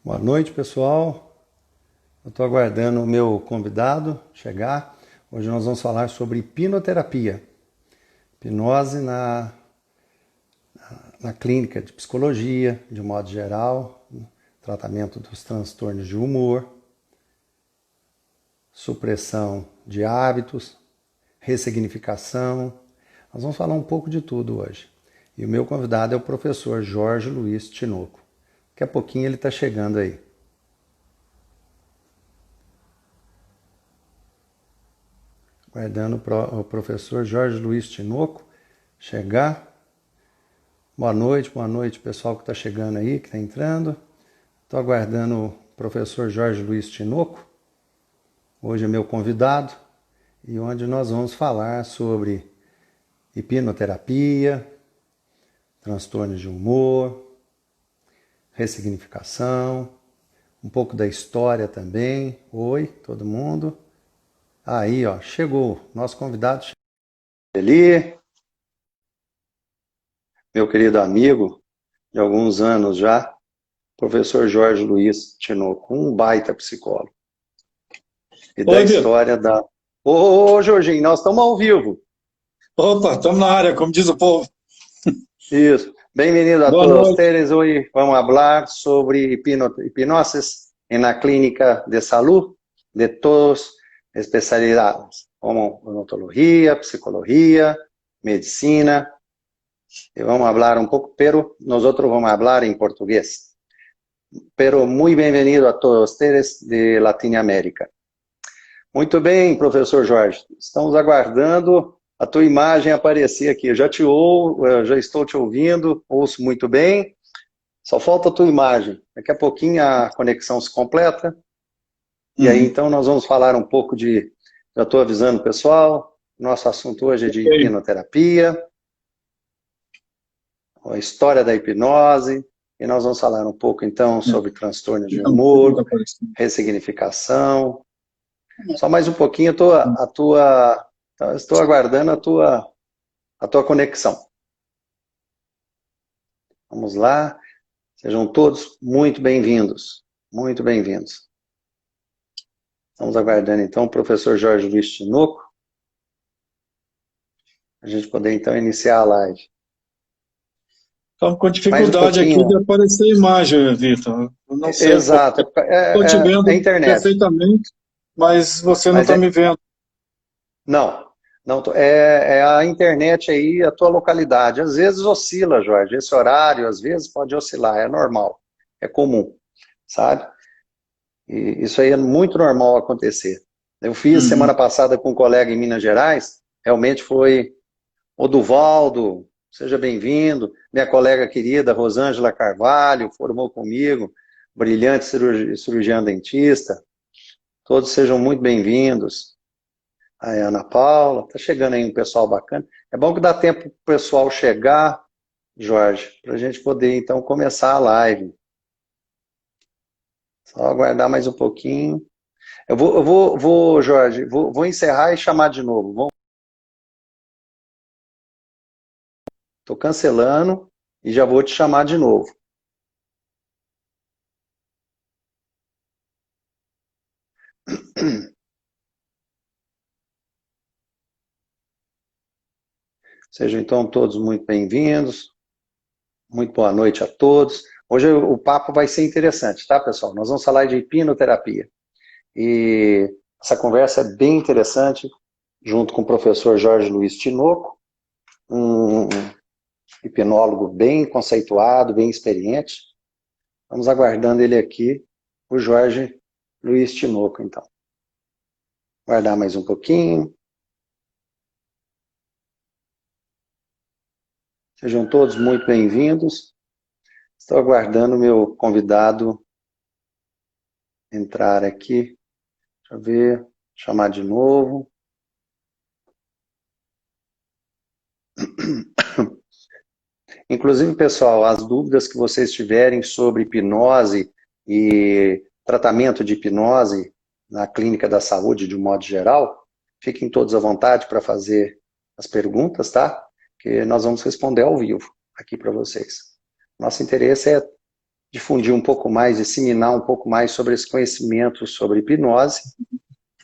Boa noite, pessoal. Eu estou aguardando o meu convidado chegar. Hoje nós vamos falar sobre hipnoterapia, hipnose na clínica de psicologia, de modo geral, tratamento dos transtornos de humor, supressão de hábitos, ressignificação. Nós vamos falar um pouco de tudo hoje. E o meu convidado é o professor Jorge Luiz Tinoco. Daqui a pouquinho ele está chegando aí. Aguardando o professor Jorge Luiz Tinoco chegar. Boa noite, pessoal que está chegando aí, que está entrando. Estou aguardando o professor Jorge Luiz Tinoco. Hoje é meu convidado e onde nós vamos falar sobre hipnoterapia, transtornos de humor, ressignificação, um pouco da história também. Oi, todo mundo. Aí, ó, chegou, nosso convidado ali, meu querido amigo de alguns anos já, professor Jorge Luiz Tinoco, um baita psicólogo. E da Oi, Vitor. história da... Ô, Jorginho, nós estamos ao vivo. Opa, estamos na área, como diz o povo. Isso. Bem-vindo a Boa todos noite. ustedes. Hoje vamos falar sobre hipnosis en la clínica de salud de todas especialidades, como odontologia, psicologia, medicina. E vamos falar um pouco, pero nosotros vamos falar em português. Pero muy bienvenido a todos ustedes de Latinoamérica. Muito bem, professor Jorge. Estamos aguardando a tua imagem aparecer aqui. Eu já estou te ouvindo, ouço muito bem. Só falta a tua imagem. Daqui a pouquinho a conexão se completa. E aí, então, nós vamos falar um pouco de... Já estou avisando o pessoal. Nosso assunto hoje é de Ok. hipnoterapia, a história da hipnose. E nós vamos falar um pouco, então, sobre transtornos de Então, tudo está humor, aparecendo. ressignificação. Só mais um pouquinho estou aguardando a tua conexão. Vamos lá. Sejam todos muito bem-vindos. Muito bem-vindos. Estamos aguardando, então, o professor Jorge Luiz Tinoco. A gente poder, então, iniciar a live. Estamos com Mais um dificuldade aqui de pouquinho. aparecer a imagem, Vitor. Eu não sei o porquê. Exato. Estou te É a vendo internet. perfeitamente, mas você não Mas está me vendo. não. Não, é a internet aí, a tua localidade. Às vezes oscila, Jorge. Esse horário, às vezes, pode oscilar. É normal. É comum. Sabe? E isso aí é muito normal acontecer. Eu fiz semana passada com um colega em Minas Gerais, realmente foi o Duvaldo, seja bem-vindo, minha colega querida Rosângela Carvalho, formou comigo, brilhante cirurgiã dentista, todos sejam muito bem-vindos. A Ana Paula, tá chegando aí um pessoal bacana. É bom que dá tempo para o pessoal chegar, Jorge, para a gente poder então começar a live. Só aguardar mais um pouquinho. Jorge, vou encerrar e chamar de novo. Estou cancelando e já vou te chamar de novo. Sejam então todos muito bem-vindos. Muito boa noite a todos. Hoje o papo vai ser interessante, tá, pessoal? Nós vamos falar de hipnoterapia. E essa conversa é bem interessante, junto com o professor Jorge Luiz Tinoco, um hipnólogo bem conceituado, bem experiente. Vamos aguardando ele aqui, o Jorge Luiz Tinoco, então. Aguardar mais um pouquinho. Sejam todos muito bem-vindos. Estou aguardando o meu convidado entrar aqui. Deixa eu ver, chamar de novo. Inclusive, pessoal, as dúvidas que vocês tiverem sobre hipnose e tratamento de hipnose na clínica da saúde de um modo geral, fiquem todos à vontade para fazer as perguntas, tá? Que nós vamos responder ao vivo aqui para vocês. Nosso interesse é difundir um pouco mais, disseminar um pouco mais sobre esse conhecimento sobre hipnose,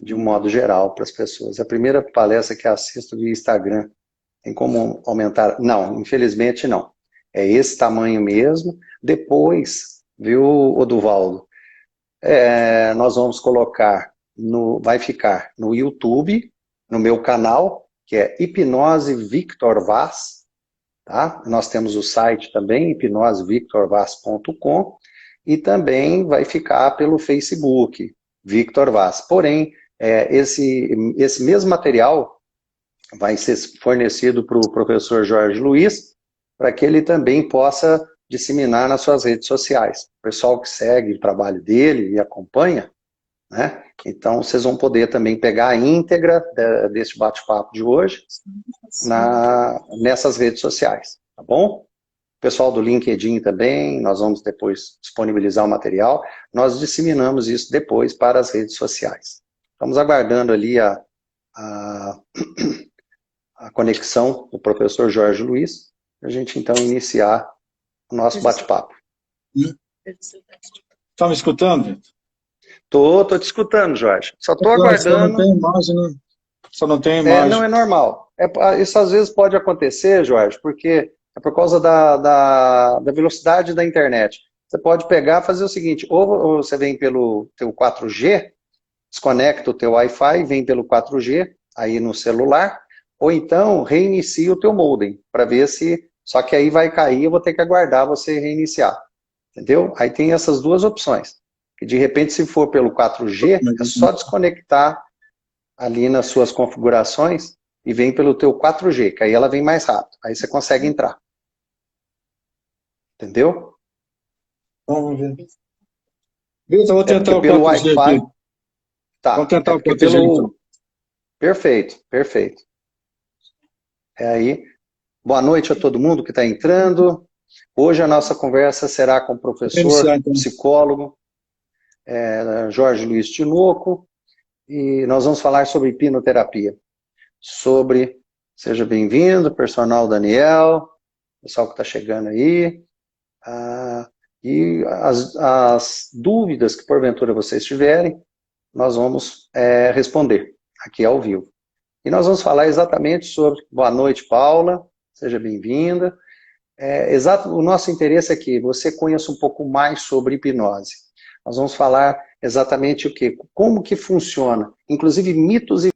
de um modo geral, para as pessoas. A primeira palestra que assisto via Instagram, tem como aumentar? Não, infelizmente não. É esse tamanho mesmo. Depois, viu, Oduvaldo? Nós vamos colocar, vai ficar no YouTube, no meu canal, que é Hipnose Victor Vaz, tá? Nós temos o site também, hipnosevictorvaz.com, e também vai ficar pelo Facebook, Victor Vaz. Porém, esse mesmo material vai ser fornecido para o professor Jorge Luiz, para que ele também possa disseminar nas suas redes sociais. O pessoal que segue o trabalho dele e acompanha, né? Então, vocês vão poder também pegar a íntegra desse bate-papo de hoje nessas redes sociais, tá bom? O pessoal do LinkedIn também, nós vamos depois disponibilizar o material. Nós disseminamos isso depois para as redes sociais. Estamos aguardando ali a conexão do professor Jorge Luiz, para a gente então iniciar o nosso bate-papo. Está me escutando? Tô te escutando, Jorge. Só estou aguardando. Só não tem imagem, né? Só não tem imagem. Não, é normal. Isso às vezes pode acontecer, Jorge, porque é por causa da velocidade da internet. Você pode pegar e fazer o seguinte, ou você vem pelo teu 4G, desconecta o teu Wi-Fi, vem pelo 4G, aí no celular, ou então reinicia o teu modem, para ver se... Só que aí vai cair, eu vou ter que aguardar você reiniciar. Entendeu? Aí tem essas duas opções. E de repente, se for pelo 4G, é só desconectar ali nas suas configurações e vem pelo teu 4G, que aí ela vem mais rápido. Aí você consegue entrar. Entendeu? Vamos ver. Beleza, eu vou tentar o pelo 4G Wi-Fi. aqui. Tá. Vamos tentar o 4G então. Perfeito, perfeito. Aí. Boa noite a todo mundo que está entrando. Hoje a nossa conversa será com o professor, psicólogo, Jorge Luiz Tinoco, e nós vamos falar sobre hipnoterapia. Seja bem-vindo, personal Daniel, pessoal que está chegando aí, e as dúvidas que porventura vocês tiverem, nós vamos responder aqui ao vivo. E nós vamos falar exatamente sobre... Boa noite, Paula, seja bem-vinda. O nosso interesse é que você conheça um pouco mais sobre hipnose. Nós vamos falar exatamente o quê? Como que funciona, inclusive mitos e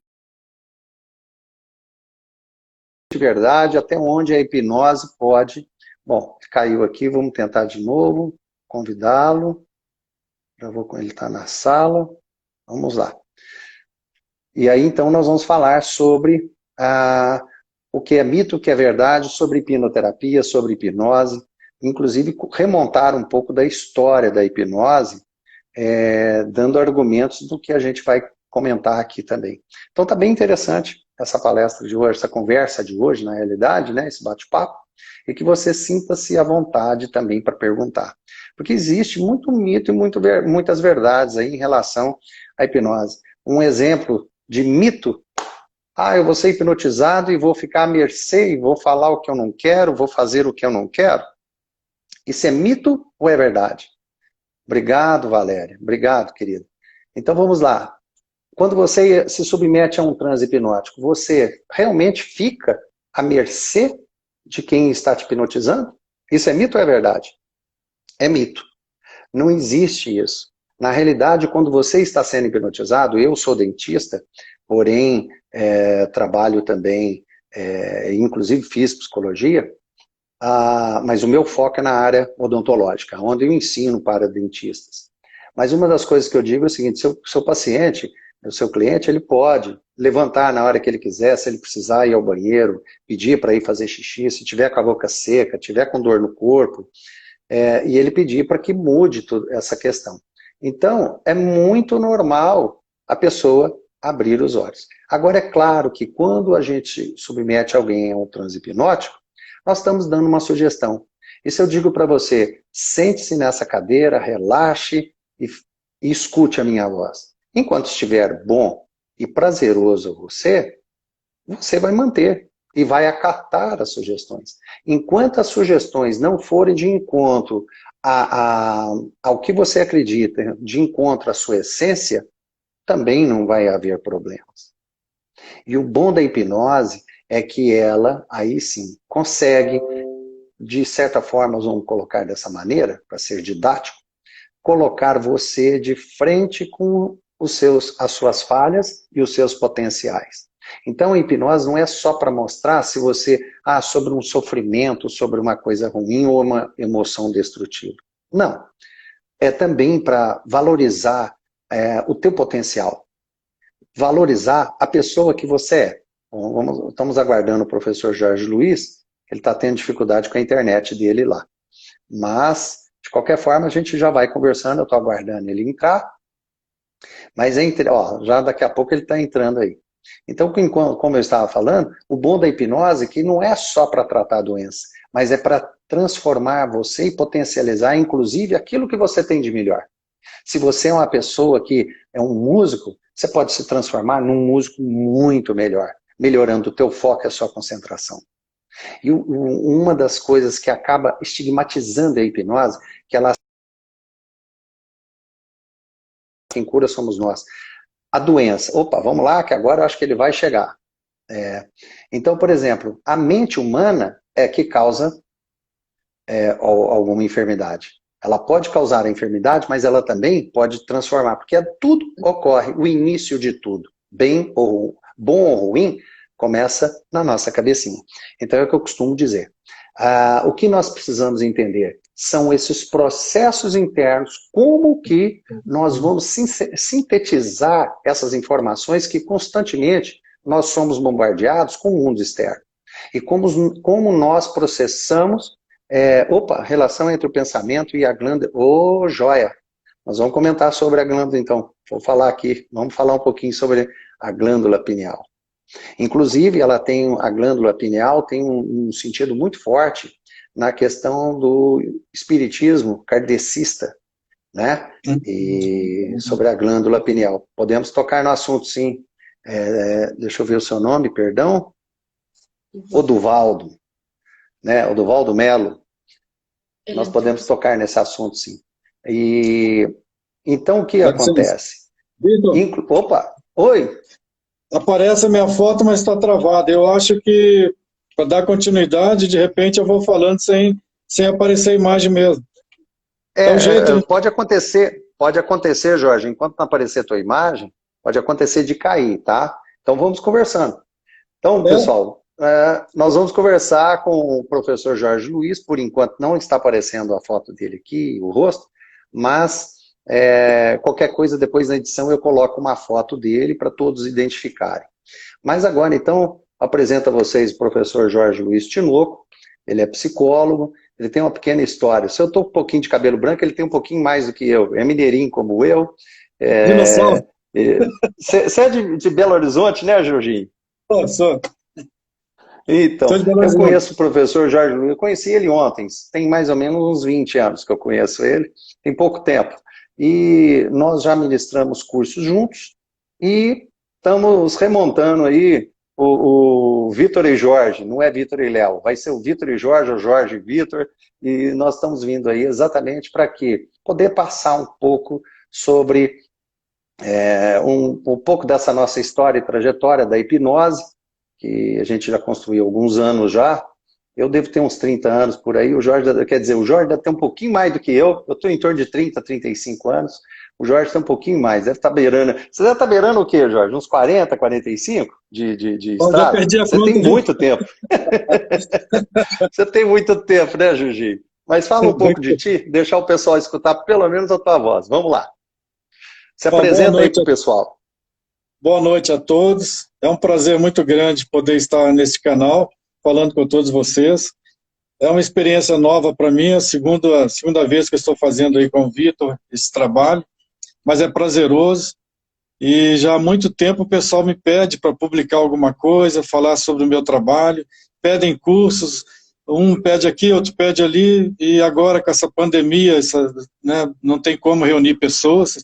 de verdade, até onde a hipnose pode... Bom, caiu aqui, vamos tentar de novo, convidá-lo. Já vou com ele estar na sala. Vamos lá. E aí, então, nós vamos falar sobre o que é mito, o que é verdade, sobre hipnoterapia, sobre hipnose, inclusive remontar um pouco da história da hipnose, dando argumentos do que a gente vai comentar aqui também. Então está bem interessante essa palestra de hoje, essa conversa de hoje, na realidade, né, esse bate-papo, e que você sinta-se à vontade também para perguntar. Porque existe muito mito e muitas verdades aí em relação à hipnose. Um exemplo de mito: eu vou ser hipnotizado e vou ficar à mercê, e vou falar o que eu não quero, vou fazer o que eu não quero. Isso é mito ou é verdade? Obrigado, Valéria. Obrigado, querido. Então vamos lá. Quando você se submete a um transe hipnótico, você realmente fica à mercê de quem está te hipnotizando? Isso é mito ou é verdade? É mito. Não existe isso. Na realidade, quando você está sendo hipnotizado, eu sou dentista, porém trabalho também, inclusive fiz psicologia, mas o meu foco é na área odontológica, onde eu ensino para dentistas. Mas uma das coisas que eu digo é o seguinte: seu paciente, o seu cliente, ele pode levantar na hora que ele quiser, se ele precisar ir ao banheiro, pedir para ir fazer xixi, se tiver com a boca seca, tiver com dor no corpo, e ele pedir para que mude essa questão. Então, é muito normal a pessoa abrir os olhos. Agora, é claro que quando a gente submete alguém a um transe hipnótico, nós estamos dando uma sugestão. E se eu digo para você, sente-se nessa cadeira, relaxe e escute a minha voz. Enquanto estiver bom e prazeroso a você, você vai manter e vai acatar as sugestões. Enquanto as sugestões não forem de encontro ao que você acredita de encontro à sua essência, também não vai haver problemas. E o bom da hipnose é que ela, aí sim, consegue, de certa forma, vamos colocar dessa maneira, para ser didático, colocar você de frente com as suas falhas e os seus potenciais. Então a hipnose não é só para mostrar se você, sobre um sofrimento, sobre uma coisa ruim ou uma emoção destrutiva. Não. É também para valorizar o teu potencial. Valorizar a pessoa que você é. Bom, estamos aguardando o professor Jorge Luiz, ele está tendo dificuldade com a internet dele lá. Mas, de qualquer forma, a gente já vai conversando, eu estou aguardando ele entrar. Mas já daqui a pouco ele está entrando aí. Então, como eu estava falando, o bom da hipnose é que não é só para tratar a doença, mas é para transformar você e potencializar, inclusive, aquilo que você tem de melhor. Se você é uma pessoa que é um músico, você pode se transformar num músico muito melhor, melhorando o teu foco e a sua concentração. E uma das coisas que acaba estigmatizando a hipnose, que ela quem cura somos nós. A doença, opa, vamos lá, que agora eu acho que ele vai chegar. Então, por exemplo, a mente humana é que causa alguma enfermidade. Ela pode causar a enfermidade, mas ela também pode transformar, porque tudo ocorre, o início de tudo, bom ou ruim, começa na nossa cabecinha. Então é o que eu costumo dizer. O que nós precisamos entender são esses processos internos, como que nós vamos sintetizar essas informações que constantemente nós somos bombardeados com o mundo externo. E como nós processamos relação entre o pensamento e a glândula. Joia! Nós vamos comentar sobre a glândula, então. Vou falar aqui, vamos falar um pouquinho sobre a glândula pineal. Inclusive, a glândula pineal tem um sentido muito forte na questão do espiritismo kardecista, né? E sobre a glândula pineal. Podemos tocar no assunto, sim. Deixa eu ver o seu nome, perdão. Oduvaldo, né? Oduvaldo Melo. Nós podemos tocar nesse assunto, sim. Então, o que acontece? Opa, oi! Aparece a minha foto, mas está travada. Eu acho que, para dar continuidade, de repente eu vou falando sem aparecer a imagem mesmo. Pode acontecer, Jorge, enquanto não aparecer a tua imagem, pode acontecer de cair, tá? Então vamos conversando. Então, pessoal, nós vamos conversar com o professor Jorge Luiz, por enquanto não está aparecendo a foto dele aqui, o rosto, mas qualquer coisa depois na edição eu coloco uma foto dele para todos identificarem. Mas agora, então, apresento a vocês o professor Jorge Luiz Tinoco, ele é psicólogo, ele tem uma pequena história. Se eu estou com um pouquinho de cabelo branco, ele tem um pouquinho mais do que eu, é mineirinho como eu. Você é de Belo Horizonte, né, Jorginho? Sou. Então, eu conheço o professor Jorge Luiz, eu conheci ele ontem, tem mais ou menos uns 20 anos que eu conheço ele, tem pouco tempo. E nós já ministramos cursos juntos e estamos remontando aí o Vitor e Jorge, não é Vitor e Léo, vai ser o Vitor e Jorge, ou Jorge e Vitor, e nós estamos vindo aí exatamente para quê? Poder passar um pouco sobre um pouco dessa nossa história e trajetória da hipnose, que a gente já construiu há alguns anos já. Eu devo ter uns 30 anos por aí, o Jorge deve ter um pouquinho mais do que eu estou em torno de 30, 35 anos, o Jorge tem um pouquinho mais, deve estar beirando. Você deve estar beirando o quê, Jorge? Uns 40, 45 de estrada? Já perdi a Você conta, tem muito tempo. Você tem muito tempo, né, Jugi? Mas fala um pouco de ti, deixar o pessoal escutar pelo menos a tua voz. Vamos lá. Se apresenta aí para o pessoal. Boa noite a todos. É um prazer muito grande poder estar nesse canal, falando com todos vocês. É uma experiência nova para mim, a segunda vez que eu estou fazendo aí com o Vitor esse trabalho, mas é prazeroso. E já há muito tempo o pessoal me pede para publicar alguma coisa, falar sobre o meu trabalho, pedem cursos, um pede aqui, outro pede ali, e agora com essa pandemia, não tem como reunir pessoas.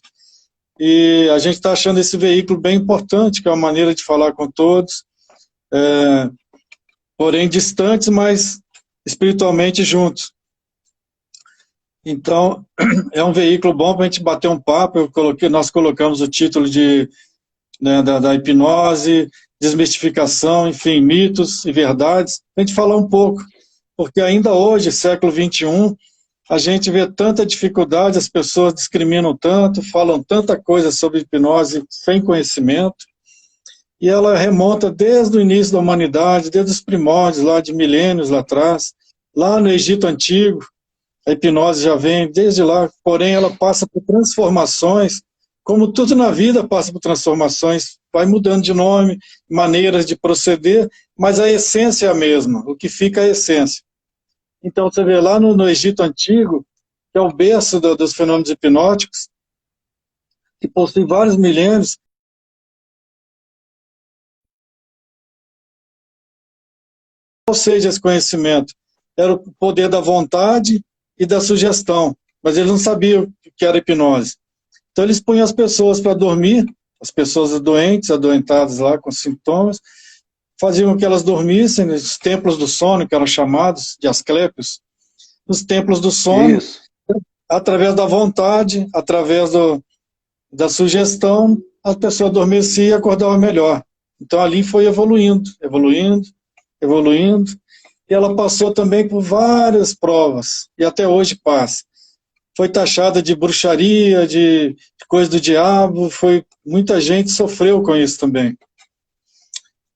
E a gente está achando esse veículo bem importante, que é uma maneira de falar com todos, porém distantes, mas espiritualmente juntos. Então, é um veículo bom para a gente bater um papo. Nós colocamos o título né, da hipnose, desmistificação, enfim, mitos e verdades. A gente falar um pouco, porque ainda hoje, século XXI, a gente vê tanta dificuldade, as pessoas discriminam tanto, falam tanta coisa sobre hipnose sem conhecimento, e ela remonta desde o início da humanidade, desde os primórdios, lá de milênios lá atrás, lá no Egito Antigo. A hipnose já vem desde lá, porém ela passa por transformações, como tudo na vida passa por transformações, vai mudando de nome, maneiras de proceder, mas a essência é a mesma, o que fica é a essência. Então você vê lá no Egito Antigo, que é o berço dos fenômenos hipnóticos, que possui vários milênios, ou seja, esse conhecimento era o poder da vontade e da sugestão, mas eles não sabiam o que era hipnose. Então eles punham as pessoas para dormir, as pessoas doentes, adoentadas lá com sintomas, faziam com que elas dormissem nos templos do sono, que eram chamados de asclépios, nos templos do sono, Isso. através da vontade, através da sugestão, a pessoa adormecia e acordava melhor. Então ali foi evoluindo, evoluindo, evoluindo, e ela passou também por várias provas, e até hoje passa. Foi taxada de bruxaria, de coisa do diabo, muita gente sofreu com isso também.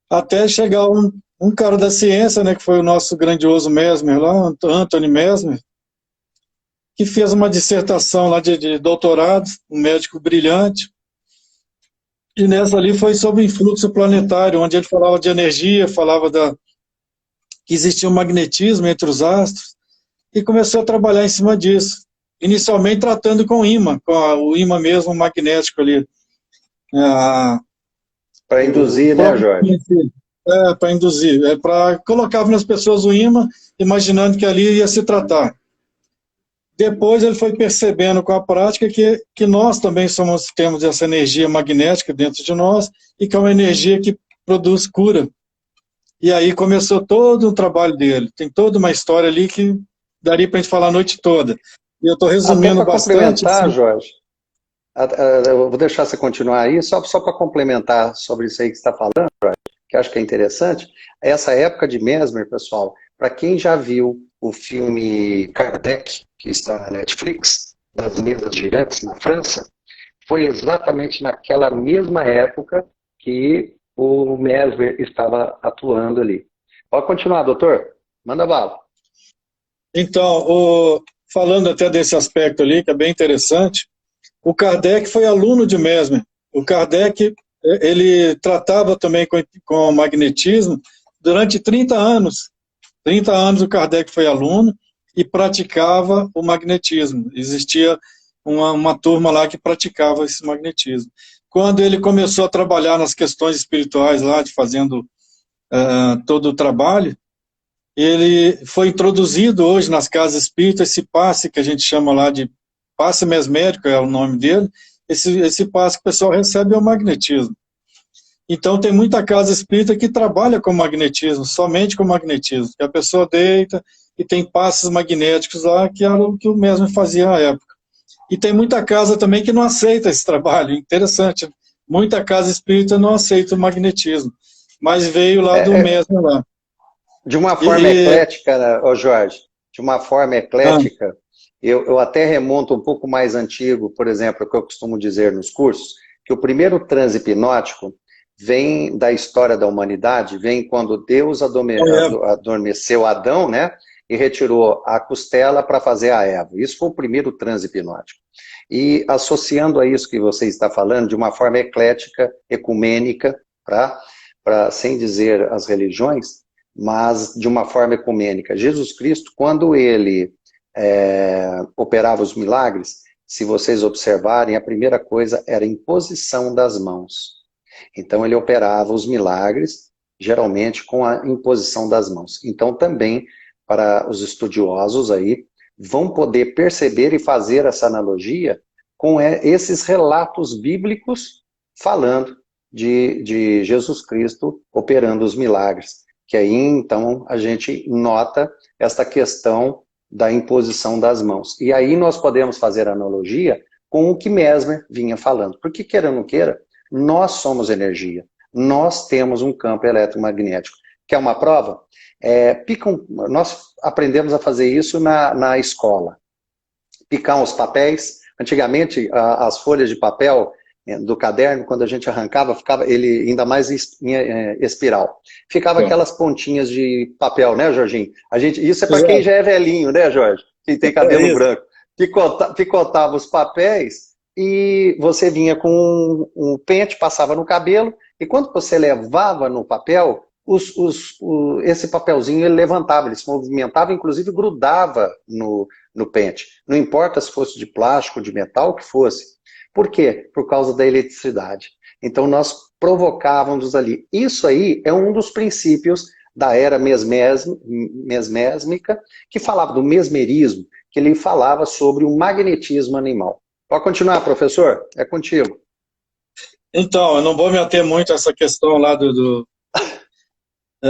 Até chegar um cara da ciência, né, que foi o nosso grandioso Mesmer lá, Anthony Mesmer, que fez uma dissertação lá de doutorado, um médico brilhante, e nessa ali foi sobre o influxo planetário, onde ele falava de energia, falava que existia um magnetismo entre os astros, e começou a trabalhar em cima disso. Inicialmente tratando com ímã, o ímã mesmo magnético ali. Para induzir, né, Jorge? Para induzir. Colocava nas pessoas o ímã, imaginando que ali ia se tratar. Depois ele foi percebendo com a prática que nós também temos essa energia magnética dentro de nós, e que é uma energia que produz cura. E aí começou todo o trabalho dele. Tem toda uma história ali que daria para a gente falar a noite toda. E eu estou resumindo Até para bastante. complementar, Assim. Jorge, eu vou deixar você continuar aí, só para complementar sobre isso aí que você está falando, Jorge, que eu acho que é interessante. Essa época de Mesmer, pessoal, para quem já viu o filme Kardec, que está na Netflix, das mesas girantes na França, foi exatamente naquela mesma época que o Mesmer estava atuando ali. Pode continuar, doutor. Manda bala. Então, falando até desse aspecto ali, que é bem interessante, o Kardec foi aluno de Mesmer. O Kardec, ele tratava também com magnetismo durante 30 anos. 30 anos o Kardec foi aluno e praticava o magnetismo. Existia uma turma lá que praticava esse magnetismo. Quando ele começou a trabalhar nas questões espirituais lá, fazendo todo o trabalho, ele foi introduzido hoje nas casas espíritas, esse passe que a gente chama lá de passe mesmérico, é o nome dele, esse passe que o pessoal recebe é o magnetismo. Então tem muita casa espírita que trabalha com magnetismo, somente com magnetismo, que a pessoa deita e tem passes magnéticos lá, que era o que o mesmo fazia na época. E tem muita casa também que não aceita esse trabalho, interessante, muita casa espírita não aceita o magnetismo, mas veio lá do mesmo lá. De uma forma eclética, ô Jorge, de uma forma eclética, eu até remonto um pouco mais antigo, por exemplo, o que eu costumo dizer nos cursos, que o primeiro transe hipnótico vem da história da humanidade, vem quando Deus adormeceu Adão, né, e retirou a costela para fazer a Eva. Isso foi o primeiro transe hipnótico. E associando a isso que você está falando, de uma forma eclética, ecumênica, sem dizer as religiões, mas de uma forma ecumênica. Jesus Cristo, quando ele operava os milagres, se vocês observarem, a primeira coisa era a imposição das mãos. Então ele operava os milagres, geralmente com a imposição das mãos. Então também, para os estudiosos aí, vão poder perceber e fazer essa analogia com esses relatos bíblicos falando de Jesus Cristo operando os milagres. Que aí, então, a gente nota esta questão da imposição das mãos. E aí nós podemos fazer analogia com o que Mesmer vinha falando. Porque, queira ou não queira, nós somos energia. Nós temos um campo eletromagnético. Quer uma prova? Nós aprendemos a fazer isso na escola. Picar os papéis. Antigamente, as folhas de papel do caderno, quando a gente arrancava, ficava ele ainda mais em espiral. Ficava aquelas pontinhas de papel, né, Jorginho? Isso é para quem já é velhinho, né, Jorge? Quem tem cabelo branco. Picotava os papéis e você vinha com um pente, passava no cabelo, e quando você levava no papel, esse papelzinho ele levantava, ele se movimentava, inclusive grudava no pente. Não importa se fosse de plástico, de metal, o que fosse. Por quê? Por causa da eletricidade. Então nós provocávamos ali. Isso aí é um dos princípios da era mesmésmica, que falava do mesmerismo, que ele falava sobre o magnetismo animal. Pode continuar, professor? É contigo. Então, eu não vou me ater muito a essa questão lá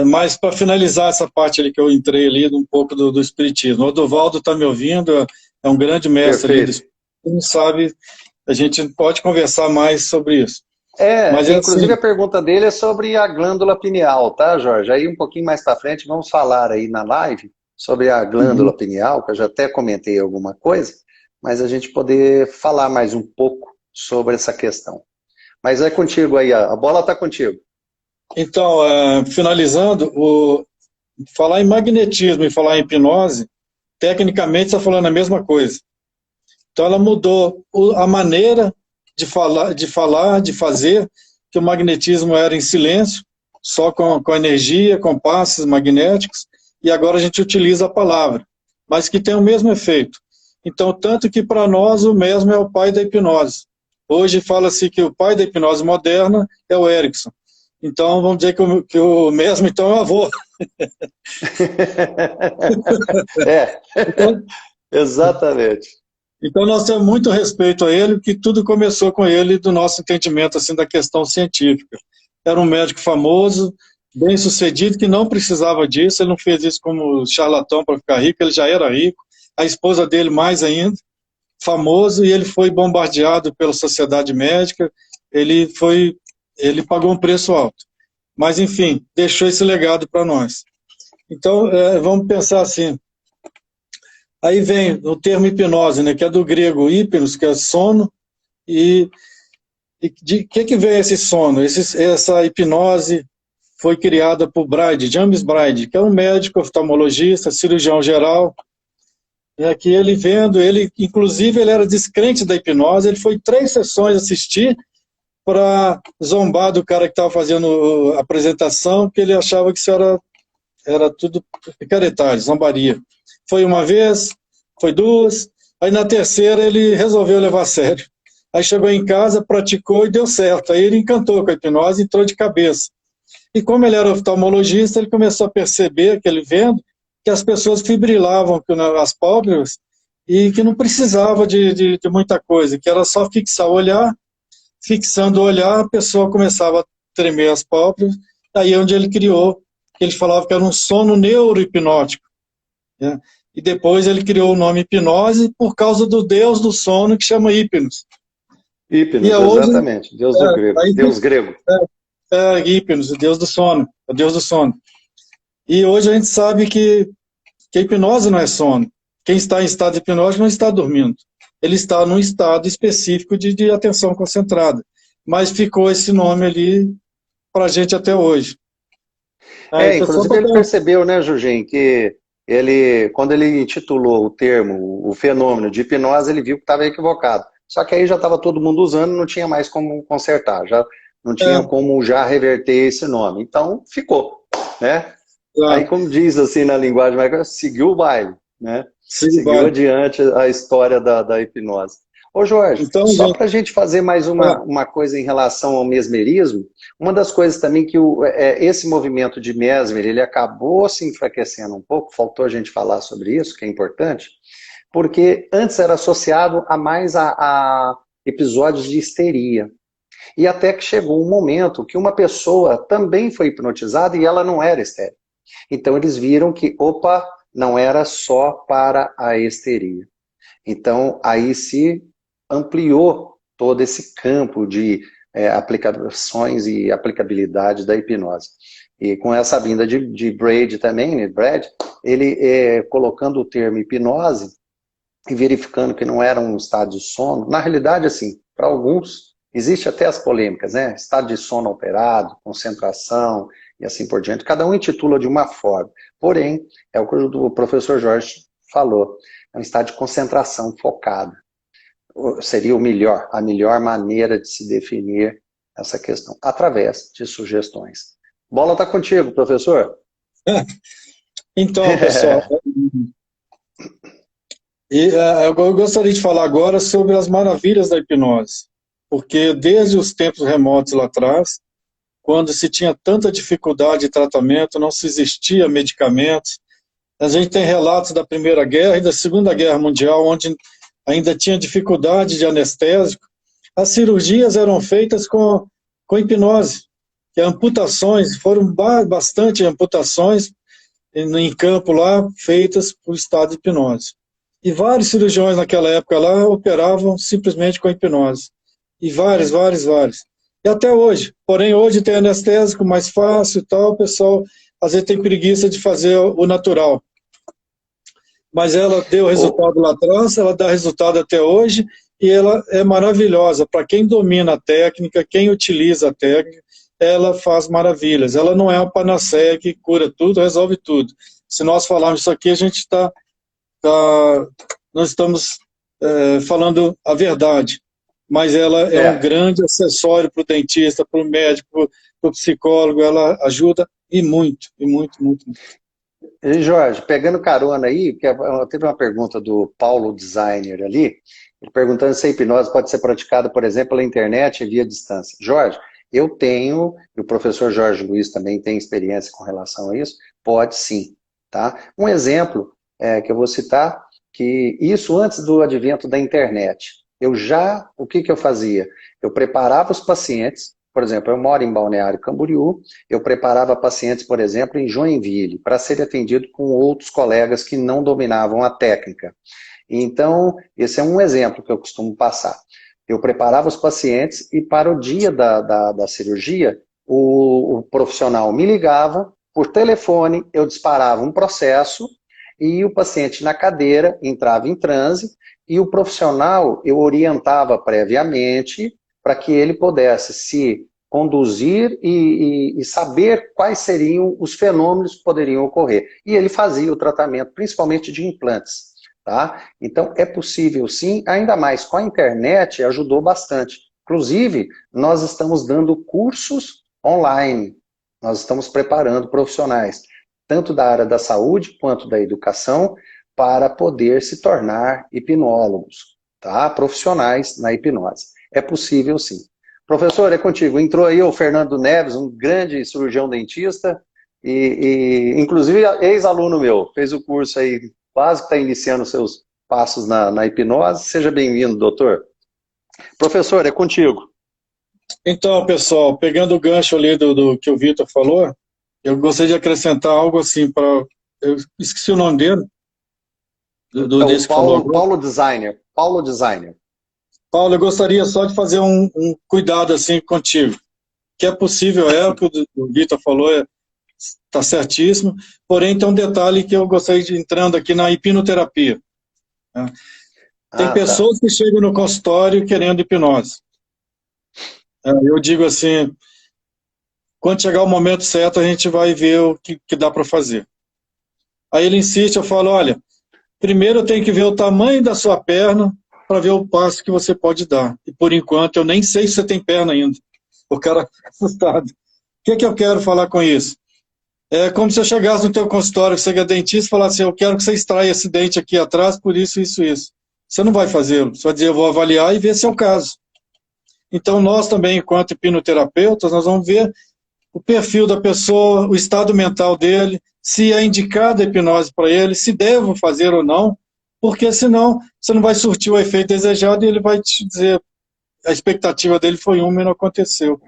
mas para finalizar essa parte ali que eu entrei ali, um pouco do espiritismo. O Odovaldo está me ouvindo, é um grande mestre ali do espiritismo, sabe? A gente pode conversar mais sobre isso. Mas inclusive assim, a pergunta dele é sobre a glândula pineal, tá, Jorge? Aí um pouquinho mais para frente vamos falar aí na live sobre a glândula pineal, que eu já até comentei alguma coisa, mas a gente poder falar mais um pouco sobre essa questão. Mas é contigo aí, a bola está contigo. Então, finalizando, falar em magnetismo e falar em hipnose, tecnicamente está falando a mesma coisa. Então ela mudou a maneira de fazer, que o magnetismo era em silêncio, só com energia, com passes magnéticos, e agora a gente utiliza a palavra, mas que tem o mesmo efeito. Então, tanto que para nós o mesmo é o pai da hipnose. Hoje fala-se que o pai da hipnose moderna é o Erickson. Então, vamos dizer que o mesmo, então, é o avô. Exatamente. Então, nós temos muito respeito a ele, porque tudo começou com ele, do nosso entendimento assim, da questão científica. Era um médico famoso, bem-sucedido, que não precisava disso, ele não fez isso como charlatão para ficar rico, ele já era rico, a esposa dele mais ainda, famoso, e ele foi bombardeado pela sociedade médica, ele pagou um preço alto. Mas, enfim, deixou esse legado para nós. Então, vamos pensar assim. Aí vem o termo hipnose, né, que é do grego hipnos, que é sono, e de que vem esse sono? Essa hipnose foi criada por James Bride, que é um médico oftalmologista, cirurgião geral, que inclusive ele era descrente da hipnose, ele foi 3 sessões assistir para zombar do cara que estava fazendo a apresentação, porque ele achava que isso era tudo picaretagem, zombaria. Foi uma vez, foi 2, aí na terceira ele resolveu levar a sério. Aí chegou em casa, praticou e deu certo. Aí ele encantou com a hipnose e entrou de cabeça. E como ele era oftalmologista, ele começou a perceber, que as pessoas fibrilavam as pálpebras e que não precisava de muita coisa, que era só fixar o olhar, fixando o olhar, a pessoa começava a tremer as pálpebras, aí é onde ele criou, ele falava que era um sono neurohipnótico, né? E depois ele criou o nome hipnose por causa do deus do sono, que chama Hipnos. Hipnos, exatamente, deus do grego. Deus grego. Hipnos, o deus do sono, o deus do sono. E hoje a gente sabe que a hipnose não é sono. Quem está em estado de hipnose não está dormindo. Ele está num estado específico de atenção concentrada. Mas ficou esse nome ali para a gente até hoje. Inclusive ele percebeu, né, Jorginho, que quando ele intitulou o termo, o fenômeno de hipnose, ele viu que estava equivocado. Só que aí já estava todo mundo usando, não tinha mais como consertar, já não tinha como já reverter esse nome. Então, ficou, né? Aí, como diz assim na linguagem, seguiu o baile, né? Seguiu adiante a história da hipnose. Ô Jorge, então, só para a gente fazer mais uma coisa em relação ao mesmerismo, uma das coisas também que esse movimento de Mesmer, ele acabou se enfraquecendo um pouco, faltou a gente falar sobre isso, que é importante, porque antes era associado mais a episódios de histeria. E até que chegou um momento que uma pessoa também foi hipnotizada e ela não era histérica. Então eles viram que, opa, não era só para a histeria. Então, aí se ampliou todo esse campo de aplicações e aplicabilidade da hipnose. E com essa vinda de Braid também, né, Brad, ele colocando o termo hipnose e verificando que não era um estado de sono, na realidade, assim, para alguns, existe até as polêmicas, né? Estado de sono alterado, concentração e assim por diante. Cada um intitula de uma forma. Porém, é o que o professor Jorge falou, é um estado de concentração focada. Seria a melhor maneira de se definir essa questão, através de sugestões. Bola está contigo, professor. Então, pessoal, eu gostaria de falar agora sobre as maravilhas da hipnose, porque desde os tempos remotos lá atrás, quando se tinha tanta dificuldade de tratamento, não se existia medicamentos, a gente tem relatos da Primeira Guerra e da Segunda Guerra Mundial, onde ainda tinha dificuldade de anestésico, as cirurgias eram feitas com hipnose, que amputações, foram bastante amputações em campo lá, feitas por estado de hipnose. E vários cirurgiões naquela época lá operavam simplesmente com hipnose. E vários. E até hoje. Porém, hoje tem anestésico mais fácil e tal, o pessoal às vezes tem preguiça de fazer o natural. Mas ela deu resultado lá atrás, ela dá resultado até hoje, e ela é maravilhosa. Para quem domina a técnica, quem utiliza a técnica, ela faz maravilhas. Ela não é uma panaceia que cura tudo, resolve tudo. Se nós falarmos isso aqui, a gente nós estamos falando a verdade. Mas ela é um grande acessório para o dentista, para o médico, para o psicólogo. Ela ajuda e muito. E Jorge, pegando carona aí, porque teve uma pergunta do Paulo Designer ali, ele perguntando se a hipnose pode ser praticada, por exemplo, pela internet e via distância. Jorge, eu tenho, e o professor Jorge Luiz também tem experiência com relação a isso, pode sim. Tá? Um exemplo que eu vou citar, que isso antes do advento da internet. O que eu fazia? Eu preparava os pacientes, por exemplo, eu moro em Balneário Camboriú, eu preparava pacientes, por exemplo, em Joinville, para ser atendido com outros colegas que não dominavam a técnica. Então, esse é um exemplo que eu costumo passar. Eu preparava os pacientes e para o dia da cirurgia, o profissional me ligava, por telefone, eu disparava um processo e o paciente na cadeira entrava em transe e o profissional eu orientava previamente para que ele pudesse se conduzir e saber quais seriam os fenômenos que poderiam ocorrer. E ele fazia o tratamento, principalmente de implantes. Tá? Então, é possível sim, ainda mais com a internet, ajudou bastante. Inclusive, nós estamos dando cursos online, nós estamos preparando profissionais, tanto da área da saúde quanto da educação, para poder se tornar hipnólogos, tá? Profissionais na hipnose. É possível sim. Professor, é contigo. Entrou aí o Fernando Neves, um grande cirurgião dentista, inclusive ex-aluno meu, fez o curso aí, quase que está iniciando seus passos na hipnose. Seja bem-vindo, doutor. Professor, é contigo. Então, pessoal, pegando o gancho ali do que o Vitor falou, eu gostaria de acrescentar algo assim para... Eu esqueci o nome dele. Então, Paulo Designer. Paulo, eu gostaria só de fazer um cuidado assim contigo. Que é possível, o que o Vitor falou, está certíssimo, porém tem um detalhe que eu gostaria de entrando aqui na hipnoterapia. Né? Tem pessoas que chegam no consultório querendo hipnose. Eu digo assim, quando chegar o momento certo, a gente vai ver o que dá para fazer. Aí ele insiste, eu falo, olha, primeiro eu tenho que ver o tamanho da sua perna para ver o passo que você pode dar. E por enquanto eu nem sei se você tem perna ainda. O cara assustado. O que eu quero falar com isso? É como se eu chegasse no teu consultório, você que é dentista, e falasse assim, eu quero que você extraia esse dente aqui atrás, por isso. Você não vai fazê-lo. Você vai dizer, eu vou avaliar e ver se é o caso. Então nós também, enquanto hipnoterapeutas, nós vamos ver o perfil da pessoa, o estado mental dele, se é indicada a hipnose para ele, se devo fazer ou não, porque senão você não vai surtir o efeito desejado e ele vai te dizer, a expectativa dele foi uma e não aconteceu.